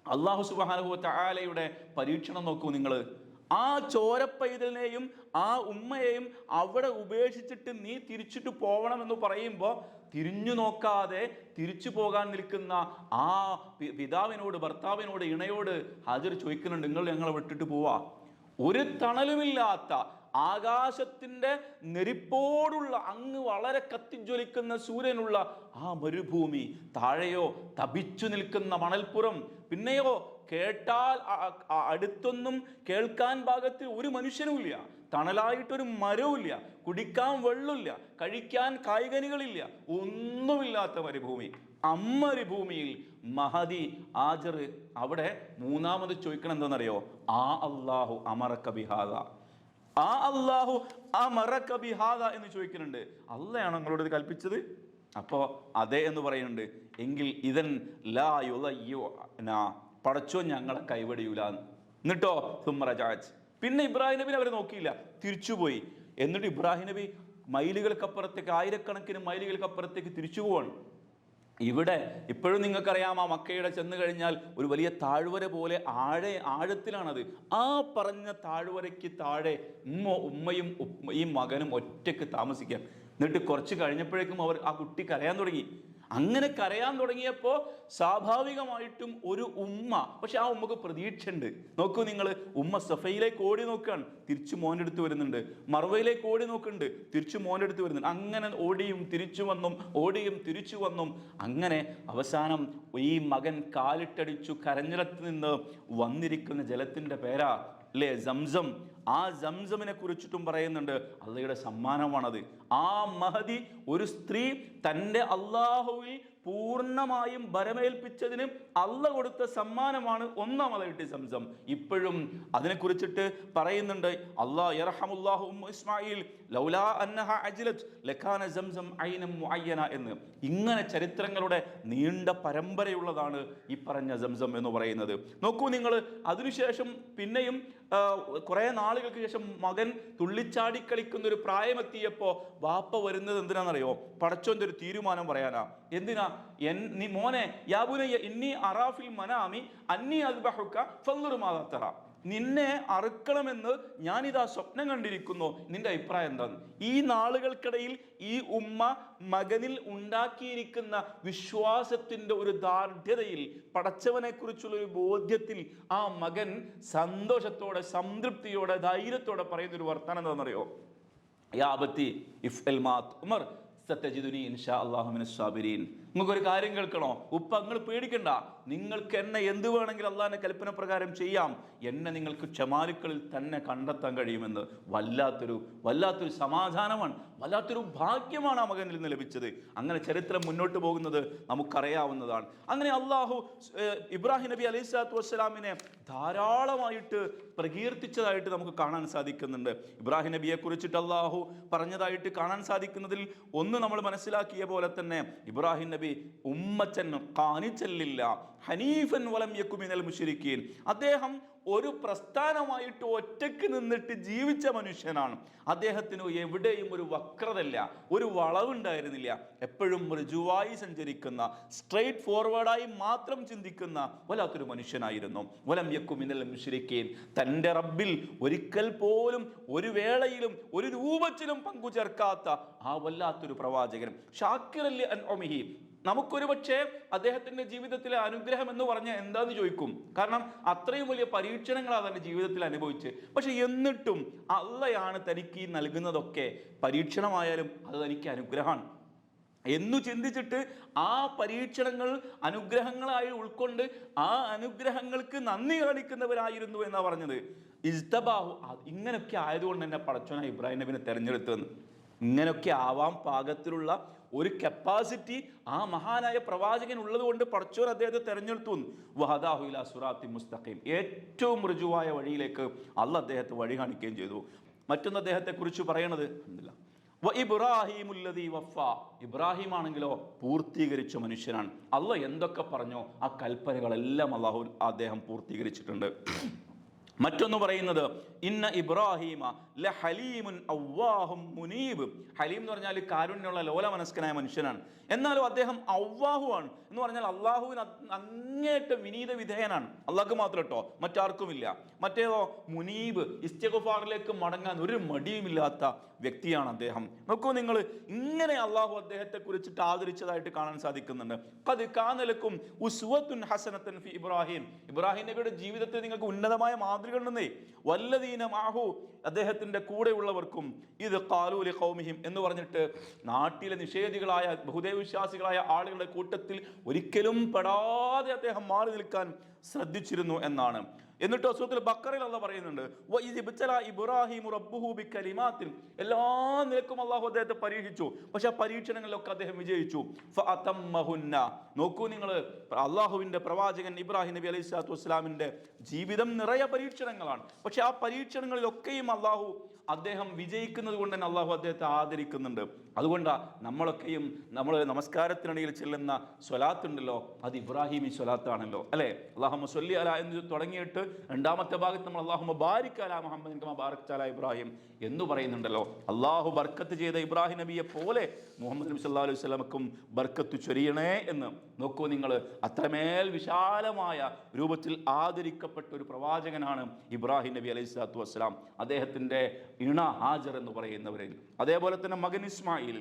A: അള്ളാഹു സുബ്ഹാനഹു വ തആലയുടെ പരീക്ഷണം നോക്കൂ നിങ്ങൾ. ആ ചോരപ്പൈതലിനെയും ആ ഉമ്മയെയും അവിടെ ഉപേക്ഷിച്ചിട്ട് നീ തിരിച്ചിട്ട് പോകണമെന്ന് പറയുമ്പോൾ തിരിഞ്ഞു നോക്കാതെ തിരിച്ചു പോകാൻ നിൽക്കുന്ന ആ പിതാവിനോട്, ഭർത്താവിനോട്, ഇണയോട് ഹാജർ ചോദിക്കുന്നുണ്ട്, നിങ്ങൾ ഞങ്ങളെ വിട്ടിട്ട് പോവാ? ഒരു തണലുമില്ലാത്ത ആകാശത്തിൻ്റെ നെരിപ്പോടുള്ള അങ്ങ് വളരെ കത്തിജ്വലിക്കുന്ന സൂര്യനുള്ള ആ മരുഭൂമി, താഴെയോ തപിച്ചു നിൽക്കുന്ന മണൽപ്പുറം, പിന്നെയോ കേട്ടാൽ അടുത്തൊന്നും കേൾക്കാൻ പാകത്തിൽ ഒരു മനുഷ്യനുമില്ല, തണലായിട്ടൊരു മരവുമില്ല, കുടിക്കാൻ വെള്ളമില്ല, കഴിക്കാൻ കായ്കനികളില്ല, ഒന്നുമില്ലാത്ത മരുഭൂമി. അമ്മരുഭൂമിയിൽ മഹദി ഹാജർ അവിടെ മൂന്നാമത് ചോദിക്കണം എന്താണെന്നറിയോ? ആ അല്ലാഹു അമറക ബിഹാദ, ആ അല്ലാഹു അമറക ബിഹാദ എന്ന് ചോദിക്കുന്നുണ്ട്. അള്ളയാണോ നിങ്ങളോട് ഇത് കൽപ്പിച്ചത്? അപ്പോ അതെ എന്ന് പറയുന്നുണ്ട്. എങ്കിൽ ഇതൻ ലാ യുളയ്യുനാ, പടച്ചോ ഞങ്ങളെ കൈവടിയൂല. എന്നിട്ടോ സുമ്മറജാജ്, പിന്നെ ഇബ്രാഹിം നബിനെ അവർ നോക്കിയില്ല, തിരിച്ചുപോയി. എന്നിട്ട് ഇബ്രാഹിം നബി മൈലുകൾക്കപ്പുറത്തേക്ക്, ആയിരക്കണക്കിന് മൈലുകൾക്കപ്പുറത്തേക്ക് തിരിച്ചു പോവാണ്. ഇവിടെ ഇപ്പോഴും നിങ്ങൾക്കറിയാം, ആ മക്കയുടെ ചെന്ന് കഴിഞ്ഞാൽ ഒരു വലിയ താഴ്വര പോലെ ആഴത്തിലാണത്. ആ പറഞ്ഞ താഴ്വരയ്ക്ക് താഴെ ഉമ്മയും ഈ മകനും ഒറ്റയ്ക്ക് താമസിക്കാം. എന്നിട്ട് കുറച്ച് കഴിഞ്ഞപ്പോഴേക്കും ആ കുട്ടി കരയാൻ തുടങ്ങി. അങ്ങനെ കരയാൻ തുടങ്ങിയപ്പോൾ സ്വാഭാവികമായിട്ടും ഒരു ഉമ്മ, പക്ഷെ ആ ഉമ്മക്ക് പ്രതീക്ഷ ഉണ്ട്. നോക്കൂ നിങ്ങൾ, ഉമ്മ സഫയിലേക്ക് ഓടി നോക്കുകയാണ്, തിരിച്ചു മോൻ്റെ അടുത്ത് വരുന്നുണ്ട്. മർവയിലേക്ക് ഓടി നോക്കുന്നുണ്ട്, തിരിച്ചു മോൻ്റെ അടുത്ത് വരുന്നുണ്ട്. അങ്ങനെ ഓടിയും തിരിച്ചു വന്നും, ഓടിയും തിരിച്ചു വന്നും, അങ്ങനെ അവസാനം ഈ മകൻ കാലിട്ടടിച്ചു കരഞ്ഞിടത്ത് നിന്ന് വന്നിരിക്കുന്ന ജലത്തിൻ്റെ പേരാ അല്ലേ സംസം. ആ സംസമിനെ കുറിച്ചിട്ടും പറയുന്നുണ്ട്, അള്ളയുടെ സമ്മാനമാണത്. ആ മഹദി, ഒരു സ്ത്രീ തൻ്റെ അള്ളാഹുവിൽ പൂർണ്ണമായും ഭരമേൽപ്പിച്ചതിന് അള്ള കൊടുത്ത സമ്മാനമാണ് ഒന്നാമതായിട്ട് സംസം. ഇപ്പോഴും അതിനെക്കുറിച്ചിട്ട് പറയുന്നുണ്ട്, അല്ലാഹു യർഹമുല്ലാഹു ഉമ്മു ഇസ്മായിൽ ലൗലാ അന്നഹ അജ്ലത് ലകാന സംസം ഐനം മുഅയ്യന എന്ന്. ഇങ്ങനെ ചരിത്രങ്ങളുടെ നീണ്ട പരമ്പരയുള്ളതാണ് ഈ പറഞ്ഞ സംസം എന്ന് പറയുന്നത്. നോക്കൂ നിങ്ങൾ, അതിനുശേഷം പിന്നെയും കുറെ നാളുകൾക്ക് ശേഷം മകൻ തുള്ളിച്ചാടി കളിക്കുന്ന ഒരു പ്രായമെത്തിയപ്പോൾ വാപ്പ വരുന്നത് എന്തിനാണെന്നറിയോ? പടച്ചോന്റെ ഒരു തീരുമാനം പറയാനാ. എന്തിനാ? നീ മോനെ, യാബുനയ്യ ഇന്നി അറാഫിൽ മനാമി അന്നി അദ്ബഹുക ഫൻദുർ മാദാ തറ, നിന്നെ അറുക്കണമെന്ന് ഞാനിതാ സ്വപ്നം കണ്ടിരിക്കുന്നു, നിന്റെ അഭിപ്രായം എന്താണ്? ഈ നാളുകൾക്കിടയിൽ ഈ ഉമ്മ മകനിൽ ഉണ്ടാക്കിയിരിക്കുന്ന വിശ്വാസത്തിന്റെ ഒരു ദാർഢ്യതയിൽ, പടച്ചവനെ കുറിച്ചുള്ള ഒരു ബോധ്യത്തിൽ ആ മകൻ സന്തോഷത്തോടെ, സംതൃപ്തിയോടെ, ധൈര്യത്തോടെ പറയുന്ന ഒരു വർത്തമാനം എന്താണെന്നറിയോ? യാ അബത്തി ഇഫ്അൽ മാ തുമർ സതജിദുനി ഇൻഷാ അല്ലാഹു മിനസ് സാബിരീൻ. നിങ്ങൾക്കൊരു കാര്യം കേൾക്കണോ? ഉപ്പ, നിങ്ങൾ പേടിക്കണ്ട, നിങ്ങൾക്ക് എന്നെ എന്ത് വേണമെങ്കിലും അള്ളാഹിന്റെ കൽപ്പന പ്രകാരം ചെയ്യാം, എന്നെ നിങ്ങൾക്ക് ക്ഷമാലുക്കളിൽ തന്നെ കണ്ടെത്താൻ കഴിയുമെന്ന്. വല്ലാത്തൊരു സമാധാനമാണ്, വല്ലാത്തൊരു ഭാഗ്യമാണ് ആ മകനിൽ നിന്ന് ലഭിച്ചത്. അങ്ങനെ ചരിത്രം മുന്നോട്ട് പോകുന്നത് നമുക്കറിയാവുന്നതാണ്. അങ്ങനെ അള്ളാഹു ഇബ്രാഹിം നബി അലൈഹി സ്വലാത്തു വസ്സലാമിനെ ധാരാളമായിട്ട് പ്രകീർത്തിച്ചതായിട്ട് നമുക്ക് കാണാൻ സാധിക്കുന്നുണ്ട്. ഇബ്രാഹിം നബിയെ കുറിച്ചിട്ട് അള്ളാഹു പറഞ്ഞതായിട്ട് കാണാൻ സാധിക്കുന്നതിൽ ഒന്ന്, നമ്മൾ മനസ്സിലാക്കിയ പോലെ തന്നെ ഇബ്രാഹിം നബി ഉമ്മച്ചൻ ഖാനിച്ചല്ലില്ല ഹനീഫൻ വലം യകു മിനൽ മുശ്രിക്കീൻ. അദ്ദേഹം ഒരു പ്രസ്ഥാനമായിട്ട് ഒറ്റയ്ക്ക് നിന്നിട്ട് ജീവിച്ച മനുഷ്യനാണ്. അദ്ദേഹത്തിന് എവിടെയും ഒരു വക്രതയില്ല, ഒരു വളവുണ്ടായിരുന്നില്ല. എപ്പോഴും ഋജുവായി സഞ്ചരിക്കുന്ന, സ്ട്രെയിറ്റ് ഫോർവേഡായി മാത്രം ചിന്തിക്കുന്ന വല്ലാത്തൊരു മനുഷ്യനായിരുന്നു. വലം യകു മിനൽ മുശ്രിക്കീൻ. തൻ്റെ റബ്ബിൽ ഒരിക്കൽ പോലും ഒരു വേളയിലും ഒരു രൂപത്തിലും പങ്കുചേർക്കാത്ത ആ വല്ലാത്തൊരു പ്രവാചകൻ. ഷാക്കിറല്ലി അൻഉമിഹി. നമുക്കൊരു പക്ഷേ അദ്ദേഹത്തിന്റെ ജീവിതത്തിലെ അനുഗ്രഹം എന്ന് പറഞ്ഞാൽ എന്താന്ന് ചോദിക്കും. കാരണം അത്രയും വലിയ പരീക്ഷണങ്ങളാണ് തന്റെ ജീവിതത്തിൽ അനുഭവിച്ച്. പക്ഷെ എന്നിട്ടും അള്ളയാണ് തനിക്ക് ഈ നൽകുന്നതൊക്കെ. പരീക്ഷണമായാലും അത് തനിക്ക് അനുഗ്രഹമാണ് എന്നു ചിന്തിച്ചിട്ട് ആ പരീക്ഷണങ്ങൾ അനുഗ്രഹങ്ങളായി ഉൾക്കൊണ്ട് ആ അനുഗ്രഹങ്ങൾക്ക് നന്ദി കാണിക്കുന്നവരായിരുന്നു എന്നാ പറഞ്ഞത്. ഇസ്തബാഹു. ഇങ്ങനെയൊക്കെ ആയതുകൊണ്ട് തന്നെ പടച്ചോനായ ഇബ്രാഹിം നബിനെ തെരഞ്ഞെടുത്തെന്ന്. ഇങ്ങനെയൊക്കെ ആവാൻ പാകത്തിലുള്ള ഒരു കപ്പാസിറ്റി ആ മഹാനായ പ്രവാചകൻ ഉള്ളത് കൊണ്ട് പടച്ചോൻ അദ്ദേഹത്തെ തെരഞ്ഞെടുത്തു. വഹദാഹു ഇലാ സിറാത്തി മുസ്തഖീം. ഏറ്റവും ഋജുവായ വഴിയിലേക്ക് അള്ളാഹ് അദ്ദേഹത്തെ വഴി കാണിക്കുകയും ചെയ്തു. മറ്റൊന്ന് അദ്ദേഹത്തെ കുറിച്ച് പറയണത് ഇബ്രാഹിമുല്ലദീ വഫ. ഇബ്രാഹിം ആണെങ്കിലോ പൂർത്തീകരിച്ച മനുഷ്യനാണ്. അള്ളാഹ് എന്തൊക്കെ പറഞ്ഞോ ആ കൽപ്പനകളെല്ലാം അദ്ദേഹം പൂർത്തീകരിച്ചിട്ടുണ്ട്. മറ്റൊന്ന് പറയുന്നത് ഇന്ന ഇബ്രാഹിമ ലഹലീമുൻ അവ്വാഹും മുനീബ്. ഹലീം എന്ന് പറഞ്ഞാൽ കാരുണ്യമുള്ള ലോലമനസ്കനായ മനുഷ്യനാണ്. എന്നാലും അദ്ദേഹം അവ്വാഹുവാണ് എന്ന് പറഞ്ഞാൽ അള്ളാഹുവിന് അങ്ങേറ്റം വിനീത വിധേയനാണ്. അള്ളാഹ്ക്ക് മാത്രം കേട്ടോ, മറ്റാർക്കുമില്ല. മറ്റേതോ മുനീബ്, ഇസ്തിഗ്ഫാറിലേക്ക് മടങ്ങാൻ ഒരു മടിയുമില്ലാത്ത വ്യക്തിയാണ് അദ്ദേഹം. നോക്കൂ നിങ്ങൾ, ഇങ്ങനെ അള്ളാഹു അദ്ദേഹത്തെ കുറിച്ചിട്ട് ആദരിച്ചതായിട്ട് കാണാൻ സാധിക്കുന്നുണ്ട്. ഖദ് കാന ലക്കും ഉസ്വത്തുൻ ഹസനത്തുൻ ഫി ഇബ്രാഹിം. ഇബ്രാഹിം നബിയുടെ ജീവിതത്തിൽ നിങ്ങൾക്ക് ഉന്നതമായ മാതൃകയുണ്ടെന്നേ. വല്ലദീന മാഹു, അദ്ദേഹത്തിന്റെ കൂടെയുള്ളവർക്കും ഇത് ഖാലൂ ലിഖൗമിഹിം എന്ന് പറഞ്ഞിട്ട് നാട്ടിലെ നിഷേധികളായ ബഹുദൈവവിശ്വാസികളായ ആളുകളുടെ കൂട്ടത്തിൽ ഒരിക്കലും പെടാതെ അദ്ദേഹം മാറി നിൽക്കാൻ ശ്രദ്ധിച്ചിരുന്നു എന്നാണ്. എന്നിട്ടോ സൂറത്തുൽ ബഖറയിൽ അല്ലാഹു പറയുന്നുണ്ട് ഇബ്രാഹിം റബ്ബുഹു ബികലിമാത്തിൻ. എല്ലാ നിലക്കും അള്ളാഹു അദ്ദേഹത്തെ പരീക്ഷിച്ചു, പക്ഷെ ആ പരീക്ഷണങ്ങളിലൊക്കെ അദ്ദേഹം വിജയിച്ചു. ഫഅതമ്മഹുന്ന. നോക്കൂ നിങ്ങൾ, അള്ളാഹുവിന്റെ പ്രവാചകൻ ഇബ്രാഹിം നബി അലൈഹി സ്വലാത്തു വസ്സലാമിന്റെ ജീവിതം നിറയെ പരീക്ഷണങ്ങളാണ്. പക്ഷെ ആ പരീക്ഷണങ്ങളിലൊക്കെയും അള്ളാഹു അദ്ദേഹം വിജയിക്കുന്നത് കൊണ്ട് തന്നെ അള്ളാഹു അദ്ദേഹത്തെ ആദരിക്കുന്നുണ്ട്. അതുകൊണ്ടാണ് നമ്മളൊക്കെയും നമ്മൾ നമസ്കാരത്തിനിടയിൽ ചെല്ലുന്ന സ്വലാത്ത് ഉണ്ടല്ലോ, അത് ഇബ്രാഹിമി സ്വലാത്താണല്ലോ അല്ലേ. അല്ലാഹുമ്മ സ്വല്ലി അലാ എന്ന് തുടങ്ങിയിട്ട് രണ്ടാമത്തെ ഭാഗത്ത് നമ്മൾ അല്ലാഹുമ്മ ബാരിക് അലാ മുഹമ്മദിൻ കമാ ബാരക്ത അലാ ഇബ്രാഹിം എന്ന് പറയുന്നുണ്ടല്ലോ. അള്ളാഹു ബർക്കത്ത് ചെയ്ത ഇബ്രാഹിം നബിയെ പോലെ മുഹമ്മദ് നബി സല്ലല്ലാഹു അലൈഹി വസല്ലമക്കും ബർക്കത്ത് ചൊരിയണേ എന്ന്. നോക്കൂ നിങ്ങൾ, അത്രമേൽ വിശാലമായ രൂപത്തിൽ ആദരിക്കപ്പെട്ട ഒരു പ്രവാചകനാണ് ഇബ്രാഹിം നബി അലൈഹി സ്വലാത്തു വസ്സലാം. അദ്ദേഹത്തിൻ്റെ ഇണ ഹാജർ എന്ന് പറയുന്നവരിൽ, അതേപോലെ തന്നെ മകൻ ഇസ്മായിൽ,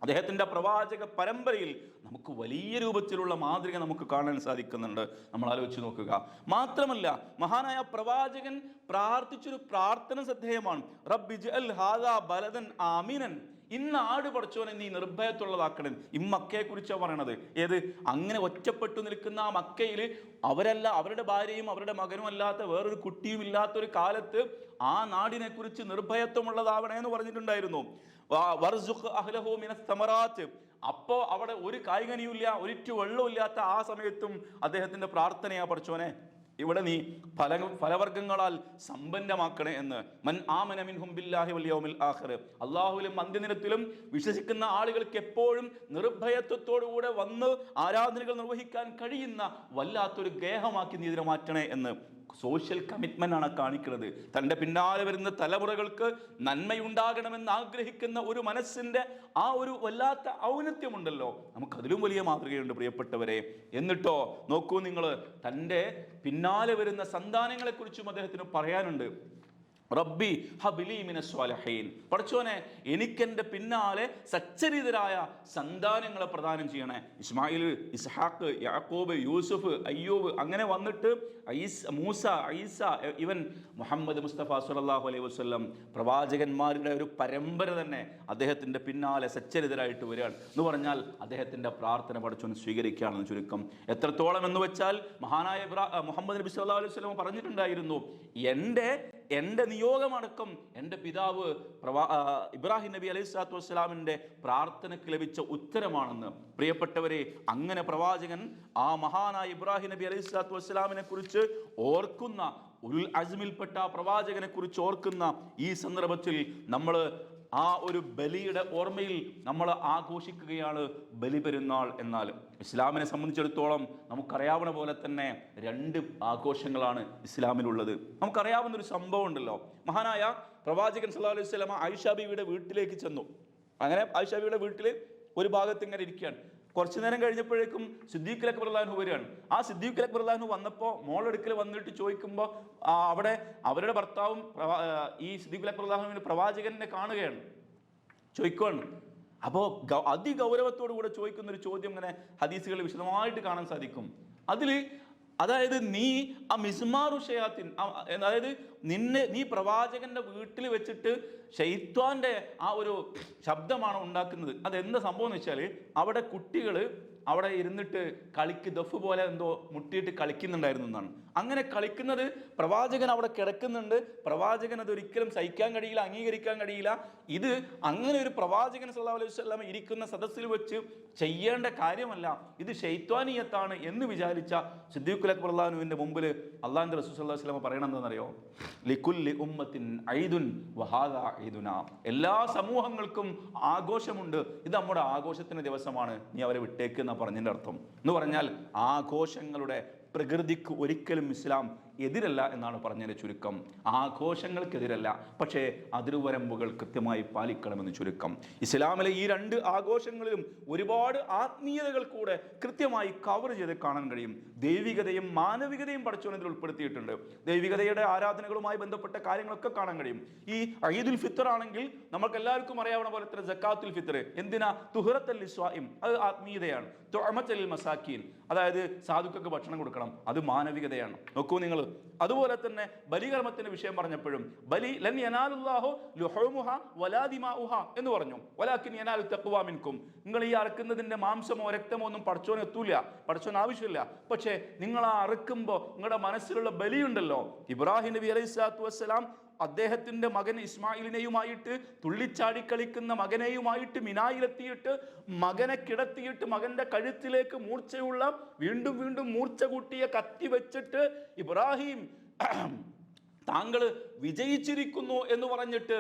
A: അദ്ദേഹത്തിൻ്റെ പ്രവാചക പരമ്പരയിൽ നമുക്ക് വലിയ രൂപത്തിലുള്ള മാതൃക നമുക്ക് കാണാൻ സാധിക്കുന്നുണ്ട്. നമ്മൾ ആലോചിച്ച് നോക്കുക. മാത്രമല്ല, മഹാനായ പ്രവാചകൻ പ്രാർത്ഥിച്ചൊരു പ്രാർത്ഥന ശ്രദ്ധേയമാണ്. റബ്ബി ജ്അൽ ഹാദാ ബലദൻ ആമിനൻ, ഇന്ന് ആട് പഠിച്ചോനെ നീ നിർഭയത്തുള്ളതാക്കണം. മക്കയെ കുറിച്ചാണ് പറയണത്. ഏത്? അങ്ങനെ ഒറ്റപ്പെട്ടു നിൽക്കുന്ന ആ മക്കയിൽ അവരല്ല, അവരുടെ ഭാര്യയും അവരുടെ മകനും അല്ലാത്ത വേറൊരു കുട്ടിയും ഇല്ലാത്തൊരു കാലത്ത് ആ നാടിനെ കുറിച്ച് നിർഭയത്വമുള്ളതാവണേ എന്ന് പറഞ്ഞിട്ടുണ്ടായിരുന്നു. അപ്പോ അവിടെ ഒരു കായികനിയുമില്ല, ഒരിറ്റു വെള്ളവും ഇല്ലാത്ത ആ സമയത്തും അദ്ദേഹത്തിന്റെ പ്രാർത്ഥനയാ പഠിച്ചോനെ ഇവിടെ നീ ഫലവർഗ്ഗങ്ങളാൽ സമ്പന്നമാക്കണേ എന്ന്. മൻ ആമന മിൻഹും ബില്ലാഹി വൽ യൗമിൽ ആഖിർ, അള്ളാഹുവിലും അന്ത്യദിനത്തിലും വിശ്വസിക്കുന്ന ആളുകൾക്ക് എപ്പോഴും നിർഭയത്വത്തോടുകൂടെ വന്ന് ആരാധനകൾ നിർവഹിക്കാൻ കഴിയുന്ന വല്ലാത്തൊരു ഗേഹമാക്കി നീ ഇതിനെ മാറ്റണേ എന്ന്. സോഷ്യൽ കമ്മിറ്റ്മെന്റ് ആണ് കാണിക്കുന്നത്. തൻ്റെ പിന്നാലെ വരുന്ന തലമുറകൾക്ക് നന്മയുണ്ടാകണമെന്ന് ആഗ്രഹിക്കുന്ന ഒരു മനസ്സിൻ്റെ ആ ഒരു വല്ലാത്ത ഔന്നത്യമുണ്ടല്ലോ, നമുക്കതിലും വലിയ മാതൃകയുണ്ട് പ്രിയപ്പെട്ടവരെ. എന്നിട്ടോ നോക്കൂ നിങ്ങൾ, തൻ്റെ പിന്നാലെ വരുന്ന സന്താനങ്ങളെക്കുറിച്ചും അദ്ദേഹത്തിന് പറയാനുണ്ട്. റബ്ബി ഹബ്ലി മിനസ് സ്വാലിഹീൻ, പടച്ചോനെ എനിക്കെൻ്റെ പിന്നാലെ സച്ചരിതരായ സന്താനങ്ങളെ പ്രദാനം ചെയ്യണേ. ഇസ്മായിൽ, ഇസ്ഹാഖ്, യാക്കൂബ്, യൂസുഫ്, അയ്യൂബ്, അങ്ങനെ വന്നിട്ട് മൂസ, ഈസ, ഇവൻ മുഹമ്മദ് മുസ്തഫ സ്വല്ലല്ലാഹു അലൈഹി വസല്ലം, പ്രവാചകന്മാരുടെ ഒരു പരമ്പര തന്നെ അദ്ദേഹത്തിൻ്റെ പിന്നാലെ സച്ചരിതരായിട്ട് വരികയാണ് എന്ന് പറഞ്ഞാൽ അദ്ദേഹത്തിൻ്റെ പ്രാർത്ഥന പടച്ചോൻ സ്വീകരിക്കുകയാണെന്ന് ചുരുക്കം. എത്രത്തോളം എന്ന് വെച്ചാൽ മഹാനായ മുഹമ്മദ് നബി സല്ലല്ലാഹു അലൈഹി വസല്ലം പറഞ്ഞിട്ടുണ്ടായിരുന്നു, എൻ്റെ നിയോഗമടക്കം എൻ്റെ പിതാവ് ഇബ്രാഹിം നബി അലൈഹി സ്വലാത്തു വസ്സലാമിൻ്റെ പ്രാർത്ഥനയ്ക്ക് ലഭിച്ച ഉത്തരമാണെന്ന്. പ്രിയപ്പെട്ടവരെ, അങ്ങനെ പ്രവാചകൻ ആ മഹാനായ ഇബ്രാഹിം നബി അലൈഹി സ്വലാത്തു വസ്സലാമിനെ കുറിച്ച് ഓർക്കുന്ന, ഉൽ അസ്മിൽപ്പെട്ട പ്രവാചകനെ കുറിച്ച് ഓർക്കുന്ന ഈ സന്ദർഭത്തിൽ നമ്മൾ ആ ഒരു ബലിയുടെ ഓർമ്മയിൽ നമ്മൾ ആഘോഷിക്കുകയാണ് ബലിപെരുന്നാൾ. എന്നാലും ഇസ്ലാമിനെ സംബന്ധിച്ചിടത്തോളം നമുക്കറിയാവുന്ന പോലെ തന്നെ 2 ആഘോഷങ്ങളാണ് ഇസ്ലാമിലുള്ളത്. നമുക്കറിയാവുന്ന ഒരു സംഭവം ഉണ്ടല്ലോ, മഹാനായ പ്രവാചകൻ സല്ലല്ലാഹു അലൈഹി വസല്ലം ആയിഷ ബീവിയുടെ വീട്ടിലേക്ക് ചെന്നു. അങ്ങനെ ആയിഷ ബീവിയുടെ വീട്ടിൽ ഒരു ഭാഗത്ത് ഇങ്ങനെ ഇരിക്കുകയാണ്. കുറച്ചു നേരം കഴിഞ്ഞപ്പോഴേക്കും സിദ്ദീഖ് അക്ബർ റളിയല്ലാഹു അൻഹു വരികയാണ്. ആ സിദ്ദീഖ് അക്ബർ റളിയല്ലാഹു അൻഹു വന്നപ്പോൾ മോളെടുക്കൽ വന്നിട്ട് ചോദിക്കുമ്പോൾ അവിടെ അവരുടെ ഭർത്താവും ഈ സിദ്ദീഖ് അക്ബർ റളിയല്ലാഹു അൻഹുവിന്റെ പ്രവാചകനെ കാണുകയാണ്, ചോദിക്കുകയാണ്. അപ്പോൾ അതിഗൗരവത്തോടു കൂടെ ചോദിക്കുന്ന ഒരു ചോദ്യം ഇങ്ങനെ ഹദീസുകളിൽ വിശദമായിട്ട് കാണാൻ സാധിക്കും. അതായത് നീ ആ മിസ്മാറു ഷയാത്തിൻ, അതായത് നീ പ്രവാചകന്റെ വീട്ടിൽ വെച്ചിട്ട് ശൈത്വാന്റെ ആ ഒരു ശബ്ദമാണ് ഉണ്ടാക്കുന്നത്. അതെന്താ സംഭവം എന്ന് വെച്ചാൽ അവിടെ കുട്ടികൾ അവിടെ ഇരുന്നിട്ട് ദഫ് പോലെ എന്തോ മുട്ടിയിട്ട് കളിക്കുന്നുണ്ടായിരുന്നു എന്നാണ്. അങ്ങനെ കളിക്കുന്നത് പ്രവാചകൻ അവിടെ കിടക്കുന്നുണ്ട്. പ്രവാചകൻ അതൊരിക്കലും സഹിക്കാൻ കഴിയില്ല, അംഗീകരിക്കാൻ കഴിയില്ല. ഇത് അങ്ങനെ ഒരു പ്രവാചകൻ സല്ലല്ലാഹു അലൈഹി വസല്ലം ഇരിക്കുന്ന സദസ്സിൽ വെച്ച് ചെയ്യേണ്ട കാര്യമല്ല, ഇത് ശൈത്വാനീയത്താണ് എന്ന് വിചാരിച്ച സിദ്ദീഖ് അക്ബർ റളിയല്ലാഹു അൻഹുവിന്റെ മുമ്പിൽ അല്ലാഹുവിന്റെ റസൂൽ സല്ലല്ലാഹു അലൈഹി വസല്ലം പറയണത് എന്താണെന്നറിയോ? ലികുല്ലി ഉമ്മത്തിൻ ഐദുൻ വഹാദാ ഐദുനാ, എല്ലാ സമൂഹങ്ങൾക്കും ആഘോഷമുണ്ട്, ഇത് നമ്മുടെ ആഘോഷത്തിന്റെ ദിവസമാണ്, നീ അവരെ വിട്ടേക്ക് എന്നാ പറഞ്ഞതിൻ്റെ അർത്ഥം. എന്ന് പറഞ്ഞാൽ ആഘോഷങ്ങളുടെ പ്രകൃതിക്ക് ഒരിക്കലും ഇസ്ലാം എതിരല്ല എന്നാണ് പറഞ്ഞതിൻ്റെ ചുരുക്കം. ആഘോഷങ്ങൾക്കെതിരല്ല, പക്ഷേ അതിരുവരമ്പുകൾ കൃത്യമായി പാലിക്കണമെന്ന് ചുരുക്കം. ഇസ്ലാമിലെ ഈ 2 ആഘോഷങ്ങളിലും ഒരുപാട് ആത്മീയതകൾ കൂടെ കൃത്യമായി കവർ ചെയ്ത് കാണാൻ കഴിയും. ദൈവികതയും മാനവികതയും പടച്ചോനത്തിൽ ഉൾപ്പെടുത്തിയിട്ടുണ്ട്. ദൈവികതയുടെ ആരാധനകളുമായി ബന്ധപ്പെട്ട കാര്യങ്ങളൊക്കെ കാണാൻ കഴിയും. ഈ ഈദുൽ ഫിത്തർ ആണെങ്കിൽ നമുക്ക് എല്ലാവർക്കും അറിയാവുന്ന പോലെ തന്നെ സക്കാത്തുൽ ഫിത്തർ എന്തിനാ? തുഹറത്തൽ ലിസ്വായിം, അത് ആത്മീയതയാണ്. തുഅമത്തൽ മസാക്കീൻ, അതായത് സാധുക്കൾക്ക് ഭക്ഷണം കൊടുക്കണം, അത് മാനവികതയാണ്. നോക്കൂ നിങ്ങൾ. അതുപോലെ തന്നെ ബലികർമ്മത്തിന്റെ വിഷയം പറഞ്ഞപ്പോഴും ബലി ലൻ യനാലുല്ലാഹു ലുഹൂമുഹ വലാ ദിമാഉഹ എന്ന് പറഞ്ഞു. വലാകിൻ യനാലു തഖ്വാ മിൻകും, നിങ്ങൾ ഈ അറക്കുന്നതിന്റെ മാംസമോ രക്തമോ ഒന്നും പടച്ചോന് എത്തൂല, പടച്ചോന് ആവശ്യമില്ല. പക്ഷേ നിങ്ങൾ ആ അറക്കുമ്പോൾ നിങ്ങളുടെ മനസ്സിലുള്ള ബലിയുണ്ടല്ലോ, ഇബ്രാഹിം നബി അലൈഹി സ്വലാത്തു വസ്സലാം അദ്ദേഹത്തിൻ്റെ മകൻ ഇസ്മായിലിനെയുമായിട്ട് തുള്ളിച്ചാടി കളിക്കുന്ന മകനെയുമായിട്ട് മിനായിലെത്തിയിട്ട് മകനെ കിടത്തിയിട്ട് മകൻ്റെ കഴുത്തിലേക്ക് മൂർച്ചയുള്ള വീണ്ടും വീണ്ടും മൂർച്ച കൂട്ടിയ കത്തി വെച്ചിട്ട് ഇബ്രാഹിം താങ്കൾ വിജയിച്ചിരിക്കുന്നു എന്ന് പറഞ്ഞിട്ട്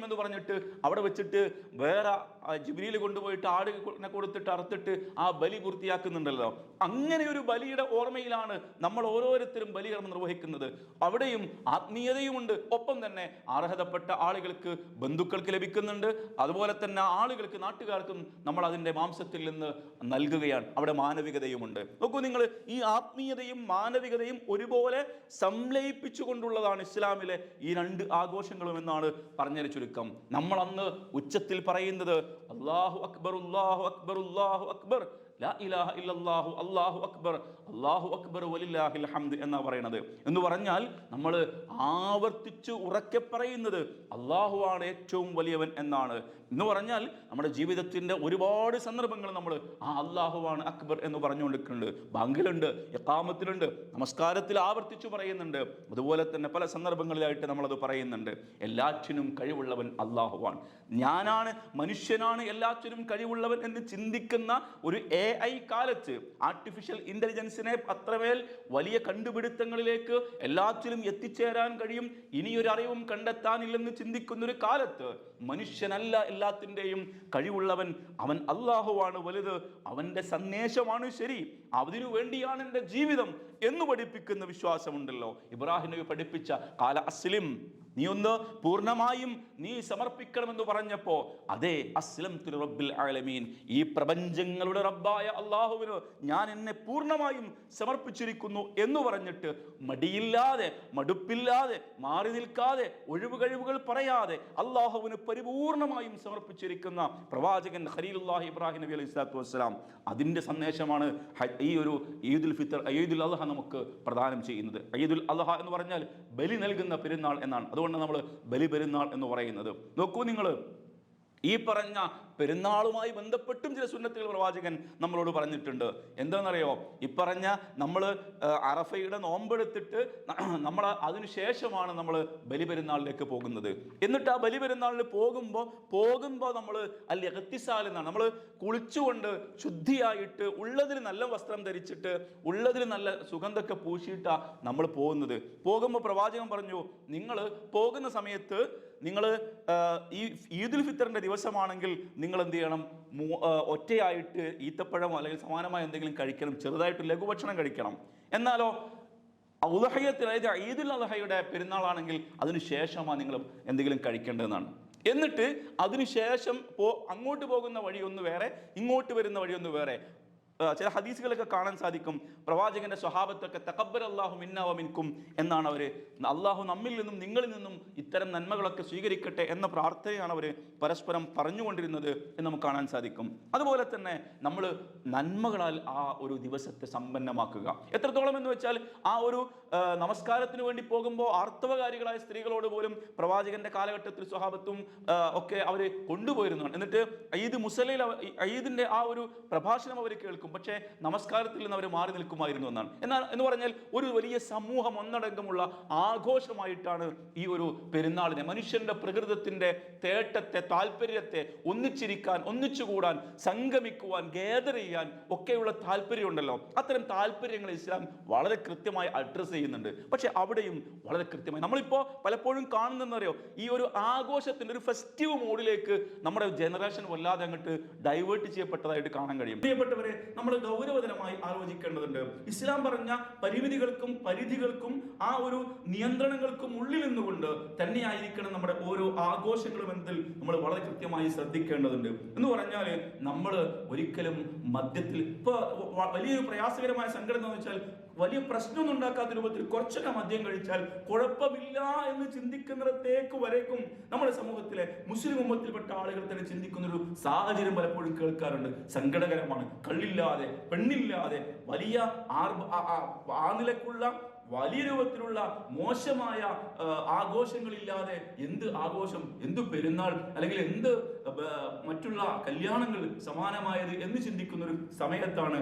A: എന്ന് പറഞ്ഞിട്ട് അവിടെ വെച്ചിട്ട് വേറെ ജിബ്രീൽ കൊണ്ടുപോയിട്ട് ആടിനെ കൊടുത്തിട്ട് അറുത്തിട്ട് ആ ബലി പൂർത്തിയാക്കുന്നുണ്ടല്ലോ. അങ്ങനെ ഒരു ബലിയുടെ ഓർമ്മയിലാണ് നമ്മൾ ഓരോരുത്തരും ബലികർമ്മം നിർവഹിക്കുന്നത്. അവിടെയും ആത്മീയതയുമുണ്ട്, ഒപ്പം തന്നെ അർഹതപ്പെട്ട ആളുകൾക്ക്, ബന്ധുക്കൾക്ക് ലഭിക്കുന്നുണ്ട്. അതുപോലെ തന്നെ ആളുകൾക്ക്, നാട്ടുകാർക്കും നമ്മൾ അതിൻ്റെ മാംസത്തിൽ നിന്ന് നൽകുകയാണ്. അവിടെ മാനവികതയുമുണ്ട്. നോക്കൂ നിങ്ങൾ, ഈ ആത്മീയതയും മാനവികതയും ഒരുപോലെ സംലയിപ്പിച്ചുകൊണ്ടുള്ളതാണ് ഇസ്ലാമിലെ ഈ രണ്ട് ആഘോഷങ്ങളും എന്നാണ് പറഞ്ഞൊരു ചുരുക്കം. നമ്മൾ അന്ന് ഉച്ചത്തിൽ പറയുന്നത് അല്ലാഹു അക്ബർ, അല്ലാഹു അക്ബർ, അല്ലാഹു അക്ബർ, ലാ ഇലാഹ ഇല്ലല്ലാഹു, അല്ലാഹു അക്ബർ, അല്ലാഹു അക്ബർ വലില്ലാഹിൽ ഹംദ് എന്നാ പറയുന്നത്. എന്ന് പറഞ്ഞാൽ നമ്മൾ ആവർത്തിച്ച് ഉറക്കെ പറയുന്നത് അല്ലാഹു ആണ് ഏറ്റവും വലിയവൻ എന്നാണ്. എന്ന് പറഞ്ഞാൽ നമ്മുടെ ജീവിതത്തിന്റെ ഒരുപാട് സന്ദർഭങ്ങൾ നമ്മൾ ആ അല്ലാഹുവാണ് അക്ബർ എന്ന് പറഞ്ഞുകൊണ്ടിരിക്കുന്നുണ്ട്. ബാങ്കിലുണ്ട്, ഇഖാമത്തിലുണ്ട്, നമസ്കാരത്തിൽ ആവർത്തിച്ചു പറയുന്നുണ്ട്. അതുപോലെ തന്നെ പല സന്ദർഭങ്ങളിലായിട്ട് നമ്മളത് പറയുന്നുണ്ട്. എല്ലാറ്റിനും കഴിവുള്ളവൻ അല്ലാഹുവാണ്. ഞാനാണ്, മനുഷ്യനാണ് എല്ലാറ്റിനും കഴിവുള്ളവൻ എന്ന് ചിന്തിക്കുന്ന ഒരു AI കാലത്ത്, ആർട്ടിഫിഷ്യൽ ഇന്റലിജൻസിനെ അത്രമേൽ വലിയ കണ്ടുപിടുത്തങ്ങളിലേക്ക് എല്ലാറ്റിലും എത്തിച്ചേരാൻ കഴിയും, ഇനിയൊരു അറിവും കണ്ടെത്താനില്ലെന്ന് ചിന്തിക്കുന്ന ഒരു കാലത്ത് മനുഷ്യനല്ല എല്ലാത്തിൻ്റെയും കഴിവുള്ളവൻ, അവൻ അല്ലാഹുവാണ് വലുത്, അവൻ്റെ സന്ദേശമാണ് ശരി, അതിനു വേണ്ടിയാണ് എൻ്റെ ജീവിതം എന്ന് പഠിപ്പിക്കുന്ന വിശ്വാസമുണ്ടല്ലോ. ഇബ്രാഹിം നബി പഠിപ്പിച്ച കാല അസ്ലിം, നീ ഒന്ന് പൂർണ്ണമായും നീ സമർപ്പിക്കണമെന്ന് പറഞ്ഞപ്പോ അതേ അസ്ലംതു റബ്ബിൽ ആലമീൻ, ഈ പ്രപഞ്ചങ്ങളുടെ റബ്ബായ അല്ലാഹുവിന് ഞാൻ എന്നെ പൂർണ്ണമായും സമർപ്പിച്ചിരിക്കുന്നു എന്ന് പറഞ്ഞിട്ട് മടിയില്ലാതെ, മടുപ്പില്ലാതെ, മാറി നിൽക്കാതെ, ഒഴിവുകഴിവുകൾ പറയാതെ അല്ലാഹുവിന് പരിപൂർണമായും സമർപ്പിച്ചിരിക്കുന്ന പ്രവാചകൻ ഖലീലുല്ലാഹി ഇബ്രാഹിം നബി അലൈഹി സ്വലാത്തു വസ്സലാം. അതിൻ്റെ സന്ദേശമാണ് ഈ ഒരു ഈദുൽ ഫിത്തർ, ഈദുൽ അദ്ഹ നമുക്ക് പ്രദാനം ചെയ്യുന്നത്. ഈദുൽ അദ്ഹ എന്ന് പറഞ്ഞാൽ ബലി നൽകുന്ന പെരുന്നാൾ എന്നാണ്. അതുകൊണ്ട് നമ്മൾ ബലി പെരുന്നാൾ എന്ന് പറയുന്നത്. നോക്കൂ നിങ്ങൾ, ഈ പറഞ്ഞ പെരുന്നാളുമായി ബന്ധപ്പെട്ടും ചില സുന്നത്തുകൾ പ്രവാചകൻ നമ്മളോട് പറഞ്ഞിട്ടുണ്ട്. എന്താണെന്നറിയോ? ഈ പറഞ്ഞ നമ്മൾ അറഫയുടെ നോമ്പെടുത്തിട്ട് നമ്മൾ അതിനുശേഷമാണ് നമ്മൾ ബലിപെരുന്നാളിലേക്ക് പോകുന്നത്. എന്നിട്ട് ആ ബലിപെരുന്നാളിന് പോകുമ്പോൾ നമ്മൾ ഇഗ്തിസാൽ എന്നാണ്, നമ്മൾ കുളിച്ചുകൊണ്ട് ശുദ്ധിയായിട്ട് ഉള്ളതിൽ നല്ല വസ്ത്രം ധരിച്ചിട്ട് ഉള്ളതിൽ നല്ല സുഗന്ധമൊക്കെ പൂശിയിട്ടാണ് നമ്മൾ പോകുന്നത്. പോകുമ്പോൾ പ്രവാചകൻ പറഞ്ഞു, നിങ്ങൾ പോകുന്ന സമയത്ത് നിങ്ങൾ ഈ ഈദുൽ ഫിത്തറിന്റെ ദിവസമാണെങ്കിൽ നിങ്ങൾ എന്ത് ചെയ്യണം? ഒറ്റയായിട്ട് ഈത്തപ്പഴമോ അല്ലെങ്കിൽ സമാനമായ എന്തെങ്കിലും കഴിക്കണം, ചെറുതായിട്ട് ലഘുഭക്ഷണം കഴിക്കണം. എന്നാലോ ഉദ്ഹയ്യത്തിൽ, അതായത് ഈദുൽ അദ്ഹയുടെ പെരുന്നാളാണെങ്കിൽ അതിനുശേഷമാണ് നിങ്ങൾ എന്തെങ്കിലും കഴിക്കേണ്ടതെന്നാണ്. എന്നിട്ട് അതിനുശേഷം അങ്ങോട്ട് പോകുന്ന വഴി ഒന്ന് വേറെ, ഇങ്ങോട്ട് വരുന്ന വഴി ഒന്ന് വേറെ. ചില ഹദീസുകളൊക്കെ കാണാൻ സാധിക്കും, പ്രവാചകന്റെ സ്വഹാബത്തൊക്കെ തഖബ്ബലല്ലാഹു മിന്നാ വ മിൻകും എന്നാണ് അവർ, അള്ളാഹു നമ്മിൽ നിന്നും നിങ്ങളിൽ നിന്നും ഇത്തരം നന്മകളൊക്കെ സ്വീകരിക്കട്ടെ എന്ന പ്രാർത്ഥനയാണ് അവർ പരസ്പരം പറഞ്ഞുകൊണ്ടിരുന്നത് എന്ന് നമുക്ക് കാണാൻ സാധിക്കും. അതുപോലെ തന്നെ നമ്മൾ നന്മകളാൽ ആ ഒരു ദിവസത്തെ സമ്പന്നമാക്കുക. എത്രത്തോളം എന്ന് വെച്ചാൽ ആ ഒരു നമസ്കാരത്തിന് വേണ്ടി പോകുമ്പോൾ ആർത്തവകാരികളായ സ്ത്രീകളോട് പോലും പ്രവാചകന്റെ കാലഘട്ടത്തിൽ സ്വഹാബത്തും ഒക്കെ അവർ കൊണ്ടുപോയിരുന്നു. എന്നിട്ട് ഈദ് മുസല്ലയിൽ ഈദിന്റെ ആ ഒരു പ്രഭാഷണം അവർ കേൾക്കും, പക്ഷേ നമസ്കാരത്തിൽ നിന്ന് അവർ മാറി നിൽക്കുമായിരുന്നു എന്നാണ്. എന്ന് പറഞ്ഞാൽ ഒരു വലിയ സമൂഹം ഒന്നടങ്കമുള്ള ആഘോഷമായിട്ടാണ് ഈ ഒരു പെരുന്നാളിനെ, മനുഷ്യന്റെ പ്രകൃതത്തിന്റെ തേട്ടത്തെ, താല്പര്യത്തെ, ഒന്നിച്ചിരിക്കാൻ, ഒന്നിച്ചുകൂടാൻ, സംഗമിക്കുവാൻ, ഗേദർ ചെയ്യാൻ ഒക്കെയുള്ള താല്പര്യമുണ്ടല്ലോ, അത്തരം താല്പര്യങ്ങൾ ഇസ്ലാം വളരെ കൃത്യമായി അഡ്രസ് ചെയ്യുന്നുണ്ട്. പക്ഷെ അവിടെയും വളരെ കൃത്യമായി നമ്മളിപ്പോൾ പലപ്പോഴും കാണുന്നറിയോ, ഈ ഒരു ആഘോഷത്തിന്റെ ഒരു ഫെസ്റ്റീവ് മോഡിലേക്ക് നമ്മുടെ ജനറേഷൻ വല്ലാതെ അങ്ങോട്ട് ഡൈവേർട്ട് ചെയ്യപ്പെട്ടതായിട്ട് കാണാൻ കഴിയും. പ്രിയപ്പെട്ടവരെ, നമ്മൾ ഗൗരവതരമായി ആലോചിക്കേണ്ടതുണ്ട്. ഇസ്ലാം പറഞ്ഞ പരിമിതികൾക്കും പരിധികൾക്കും ആ ഒരു നിയന്ത്രണങ്ങൾക്കും ഉള്ളിൽ നിന്നുകൊണ്ട് തന്നെയായിരിക്കണം നമ്മുടെ ഓരോ ആഘോഷങ്ങളും എന്നതിൽ നമ്മൾ വളരെ കൃത്യമായി ശ്രദ്ധിക്കേണ്ടതുണ്ട്. എന്ന് പറഞ്ഞാൽ നമ്മൾ ഒരിക്കലും മദ്യത്തിൽ, ഇപ്പൊ വലിയൊരു പ്രയാസകരമായ സങ്കടം എന്ന് വെച്ചാൽ വലിയ പ്രശ്നമൊന്നും ഉണ്ടാക്കാത്ത രൂപത്തിൽ കുറച്ചൊക്കെ മദ്യം കഴിച്ചാൽ കുഴപ്പമില്ല എന്ന് ചിന്തിക്കുന്നിടത്തേക്ക് വരേക്കും നമ്മുടെ സമൂഹത്തിലെ മുസ്ലിം ഉമ്മത്തിൽപ്പെട്ട ആളുകൾ തന്നെ ചിന്തിക്കുന്ന ഒരു സാഹചര്യം പലപ്പോഴും കേൾക്കാറുണ്ട്. സങ്കടകരമാണ്. കള്ളില്ലാതെ, പെണ്ണില്ലാതെ, വലിയ ആ നിലക്കുള്ള വലിയ രൂപത്തിലുള്ള മോശമായ ആഘോഷങ്ങളില്ലാതെ എന്ത് ആഘോഷം, എന്ത് പെരുന്നാൾ, അല്ലെങ്കിൽ എന്ത് മറ്റുള്ള കല്യാണങ്ങൾ സമാനമായത് എന്ന് ചിന്തിക്കുന്ന ഒരു സമയത്താണ്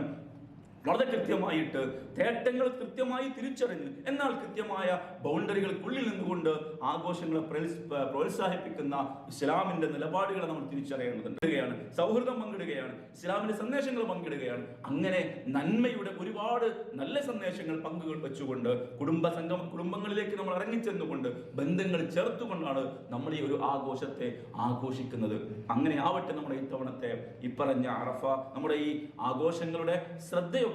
A: വളരെ കൃത്യമായിട്ട് തേട്ടങ്ങൾ കൃത്യമായി തിരിച്ചറിഞ്ഞ്, എന്നാൽ കൃത്യമായ ബൗണ്ടറികൾക്കുള്ളിൽ നിന്നുകൊണ്ട് ആഘോഷങ്ങളെ പ്രോത്സാഹിപ്പിക്കുന്ന ഇസ്ലാമിന്റെ നിലപാടുകളെ നമ്മൾ തിരിച്ചറിയേണ്ടതുണ്ട്. സൗഹൃദം പങ്കിടുകയാണ്, ഇസ്ലാമിന്റെ സന്ദേശങ്ങൾ പങ്കിടുകയാണ്. അങ്ങനെ നന്മയുടെ ഒരുപാട് നല്ല സന്ദേശങ്ങൾ പങ്കുകൾ വെച്ചുകൊണ്ട് കുടുംബങ്ങളിലേക്ക് നമ്മൾ ഇറങ്ങിച്ചെന്നുകൊണ്ട് ബന്ധങ്ങൾ ചേർത്തുകൊണ്ടാണ് നമ്മൾ ഈ ഒരു ആഘോഷത്തെ ആഘോഷിക്കുന്നത്. അങ്ങനെ ആവട്ടെ നമ്മുടെ ഇത്തവണത്തെ ഇപ്പറഞ്ഞ അറഫ, നമ്മുടെ ഈ ആഘോഷങ്ങളുടെ ശ്രദ്ധയൊക്കെ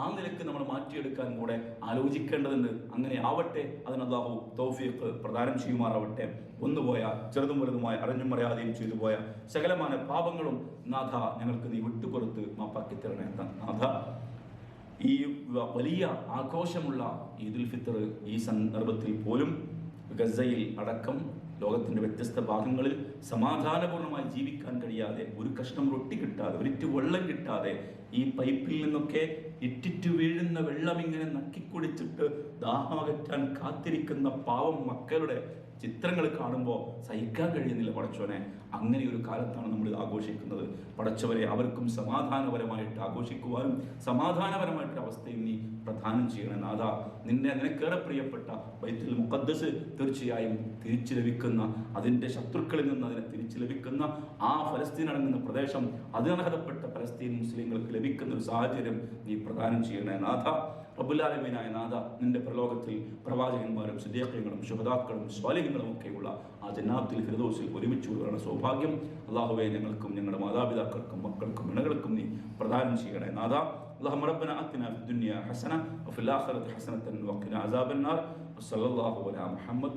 A: ആ നിലക്ക് നമ്മൾ മാറ്റിയെടുക്കാൻ കൂടെ ആലോചിക്കേണ്ടതുണ്ട്. അങ്ങനെ ആവട്ടെ, അതിന് അല്ലാഹു തൗഫീഖ് പ്രദാനം ചെയ്യുമാറാവട്ടെ. വന്നുപോയ ചെറുതും വലുതുമായ അറിഞ്ഞും അറിയാതെയും ചെയ്തു പോയ സകലമായ പാപങ്ങളും നാഥ ഞങ്ങൾക്ക് നീ വിട്ടുപുറത്ത് മാപ്പാക്കി തരണേ. നാഥ, ഈ വലിയ ആഘോഷമുള്ള ഈദുൽ ഫിത്തർ ഈ സന്ദർഭത്തിൽ പോലും ഗസയിൽ അടക്കം ലോകത്തിന്റെ വ്യത്യസ്ത ഭാഗങ്ങളിൽ സമാധാനപൂർണ്ണമായി ജീവിക്കാൻ കഴിയാതെ, ഒരു കഷ്ണം റൊട്ടി കിട്ടാതെ, ഒരിറ്റ് വെള്ളം കിട്ടാതെ, ഈ പൈപ്പിൽ നിന്നൊക്കെ ഇറ്റിറ്റു വീഴുന്ന വെള്ളം ഇങ്ങനെ നക്കിക്കുടിച്ചിട്ട് ദാഹമകറ്റാൻ കാത്തിരിക്കുന്ന പാവം മക്കളുടെ ചിത്രങ്ങൾ കാണുമ്പോൾ സഹിക്കാൻ കഴിയുന്നില്ല പടച്ചവനെ. അങ്ങനെ ഒരു കാലത്താണ് നമ്മൾ ആഘോഷിക്കുന്നത്. പടച്ചവരെ, അവർക്കും സമാധാനപരമായിട്ട് ആഘോഷിക്കുവാനും സമാധാനപരമായിട്ട് അവസ്ഥയും നീ പ്രദാനം ചെയ്യണം നാഥ. നിനക്കേറെ പ്രിയപ്പെട്ട ബൈത്തുൽ മുഖദ്ദസ് തീർച്ചയായും തിരിച്ചു ലഭിക്കുന്ന, അതിൻ്റെ ശത്രുക്കളിൽ നിന്ന് അതിനെ തിരിച്ചു ലഭിക്കുന്ന ആ ഫലസ്തീൻ അടങ്ങുന്ന പ്രദേശം, അതിനർഹതപ്പെട്ട ഫലസ്തീൻ മുസ്ലിങ്ങൾക്ക് ലഭിക്കുന്ന ഒരു സാഹചര്യം നീ പ്രദാനം ചെയ്യണേ നാഥ. റബ്ബുൽ ആലമീനായ നാഥ, നിന്റെ പ്രലോകത്തിൽ പ്രവാചകന്മാരും സിദ്ദീഖീങ്ങളും ശുഹദാക്കളും സ്വാലിഹീങ്ങളും ഒക്കെയുള്ള ആ ജന്നാത്തുൽ ഫിർദൗസിൽ ഒരുമിച്ച് കൂടുകയാണ് സൗഭാഗ്യം. അല്ലാഹുവേ, ഞങ്ങൾക്കും ഞങ്ങളുടെ മാതാപിതാക്കൾക്കും മക്കൾക്കും ഇണകൾക്കും നീ പ്രദാനം ചെയ്യണേ നാഥ. اللهم ربنا آتنا في الدنيا حسنة وفي الآخرة حسنة وقنا عذاب النار. وصلى الله على محمد